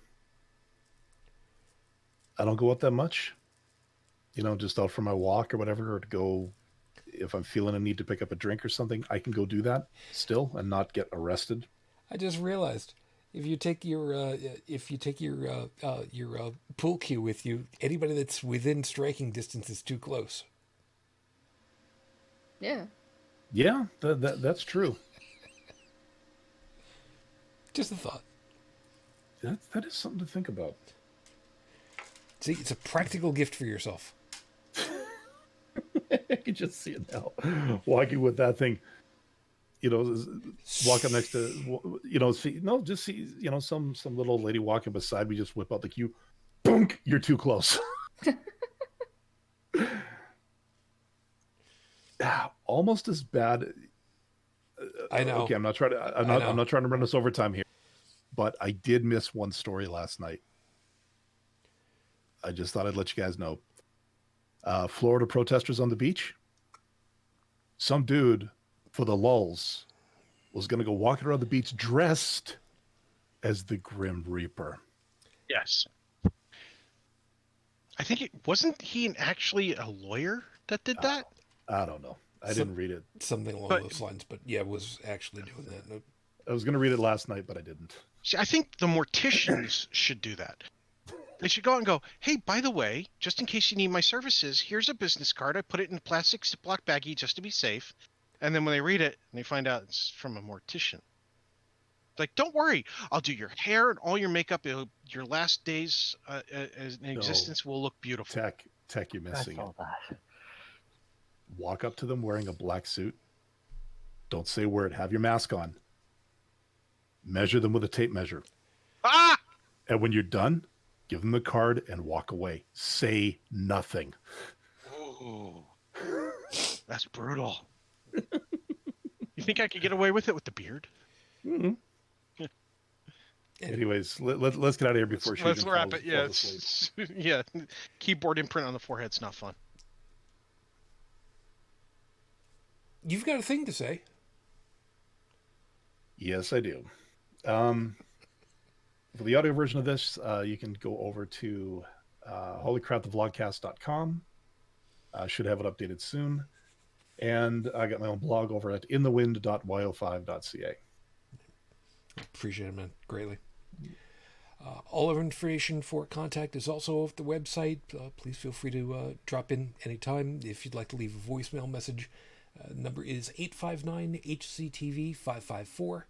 I don't go out that much, just out for my walk or whatever, or to go if I'm feeling a need to pick up a drink or something. I can go do that still and not get arrested. I just realized if you take your pool cue with you, anybody that's within striking distance is too close. yeah. Yeah, that's true. Just a thought. That is something to think about. See, it's a practical gift for yourself. I can just see it now. Walking with that thing, walk up next to, just see, some little old lady walking beside me, just whip out the cue. Boom! You're too close. Almost as bad. I know. Okay, I'm not trying to run us over time here, but I did miss one story last night. I just thought I'd let you guys know. Florida protesters on the beach. Some dude, for the lulz, was going to go walking around the beach dressed as the Grim Reaper. Yes. I think wasn't he actually a lawyer that did that? I don't know. I didn't read it. Something along those lines, but yeah, was actually doing that. I was going to read it last night, but I didn't. See, I think the morticians should do that. They should go out and go, hey, by the way, just in case you need my services, here's a business card. I put it in a plastic Ziploc baggie just to be safe. And then when they read it and they find out it's from a mortician, like, don't worry, I'll do your hair and all your makeup. Your last days in existence will look beautiful. Tech, you're I missing saw it. that. Walk up to them wearing a black suit. Don't say a word. Have your mask on. Measure them with a tape measure. Ah! And when you're done, give them the card and walk away. Say nothing. Ooh, that's brutal. You think I could get away with it with the beard? Mm-hmm. Anyways, let's get out of here before Shujin Let's wrap it. Yeah, falls asleep. yeah. Keyboard imprint on the forehead's not fun. You've got a thing to say. Yes, I do. For the audio version of this, you can go over to holycrapthevlogcast.com. Should have it updated soon. And I got my own blog over at inthewind.yo5.ca. Appreciate it, man. Greatly. All our information for contact is also off the website. Please feel free to drop in anytime. If you'd like to leave a voicemail message, number is 859-HCTV 554.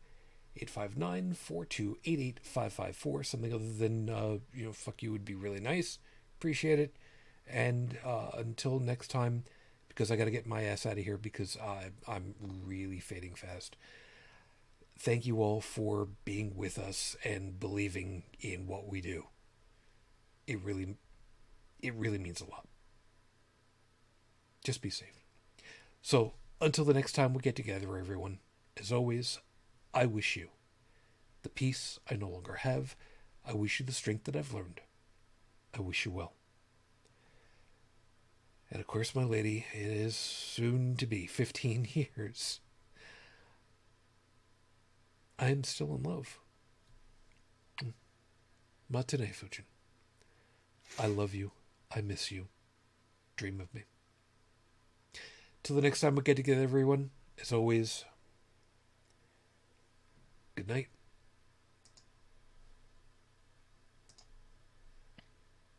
859-4288-554. Something other than, fuck you would be really nice. Appreciate it. And until next time, because I got to get my ass out of here because I'm really fading fast. Thank you all for being with us and believing in what we do. It really means a lot. Just be safe. So, until the next time we get together, everyone, as always, I wish you the peace I no longer have. I wish you the strength that I've learned. I wish you well. And of course, my lady, it is soon to be 15 years. I am still in love. Matane Fujin. I love you. I miss you. Dream of me. Till the next time we get together, everyone, as always, good night.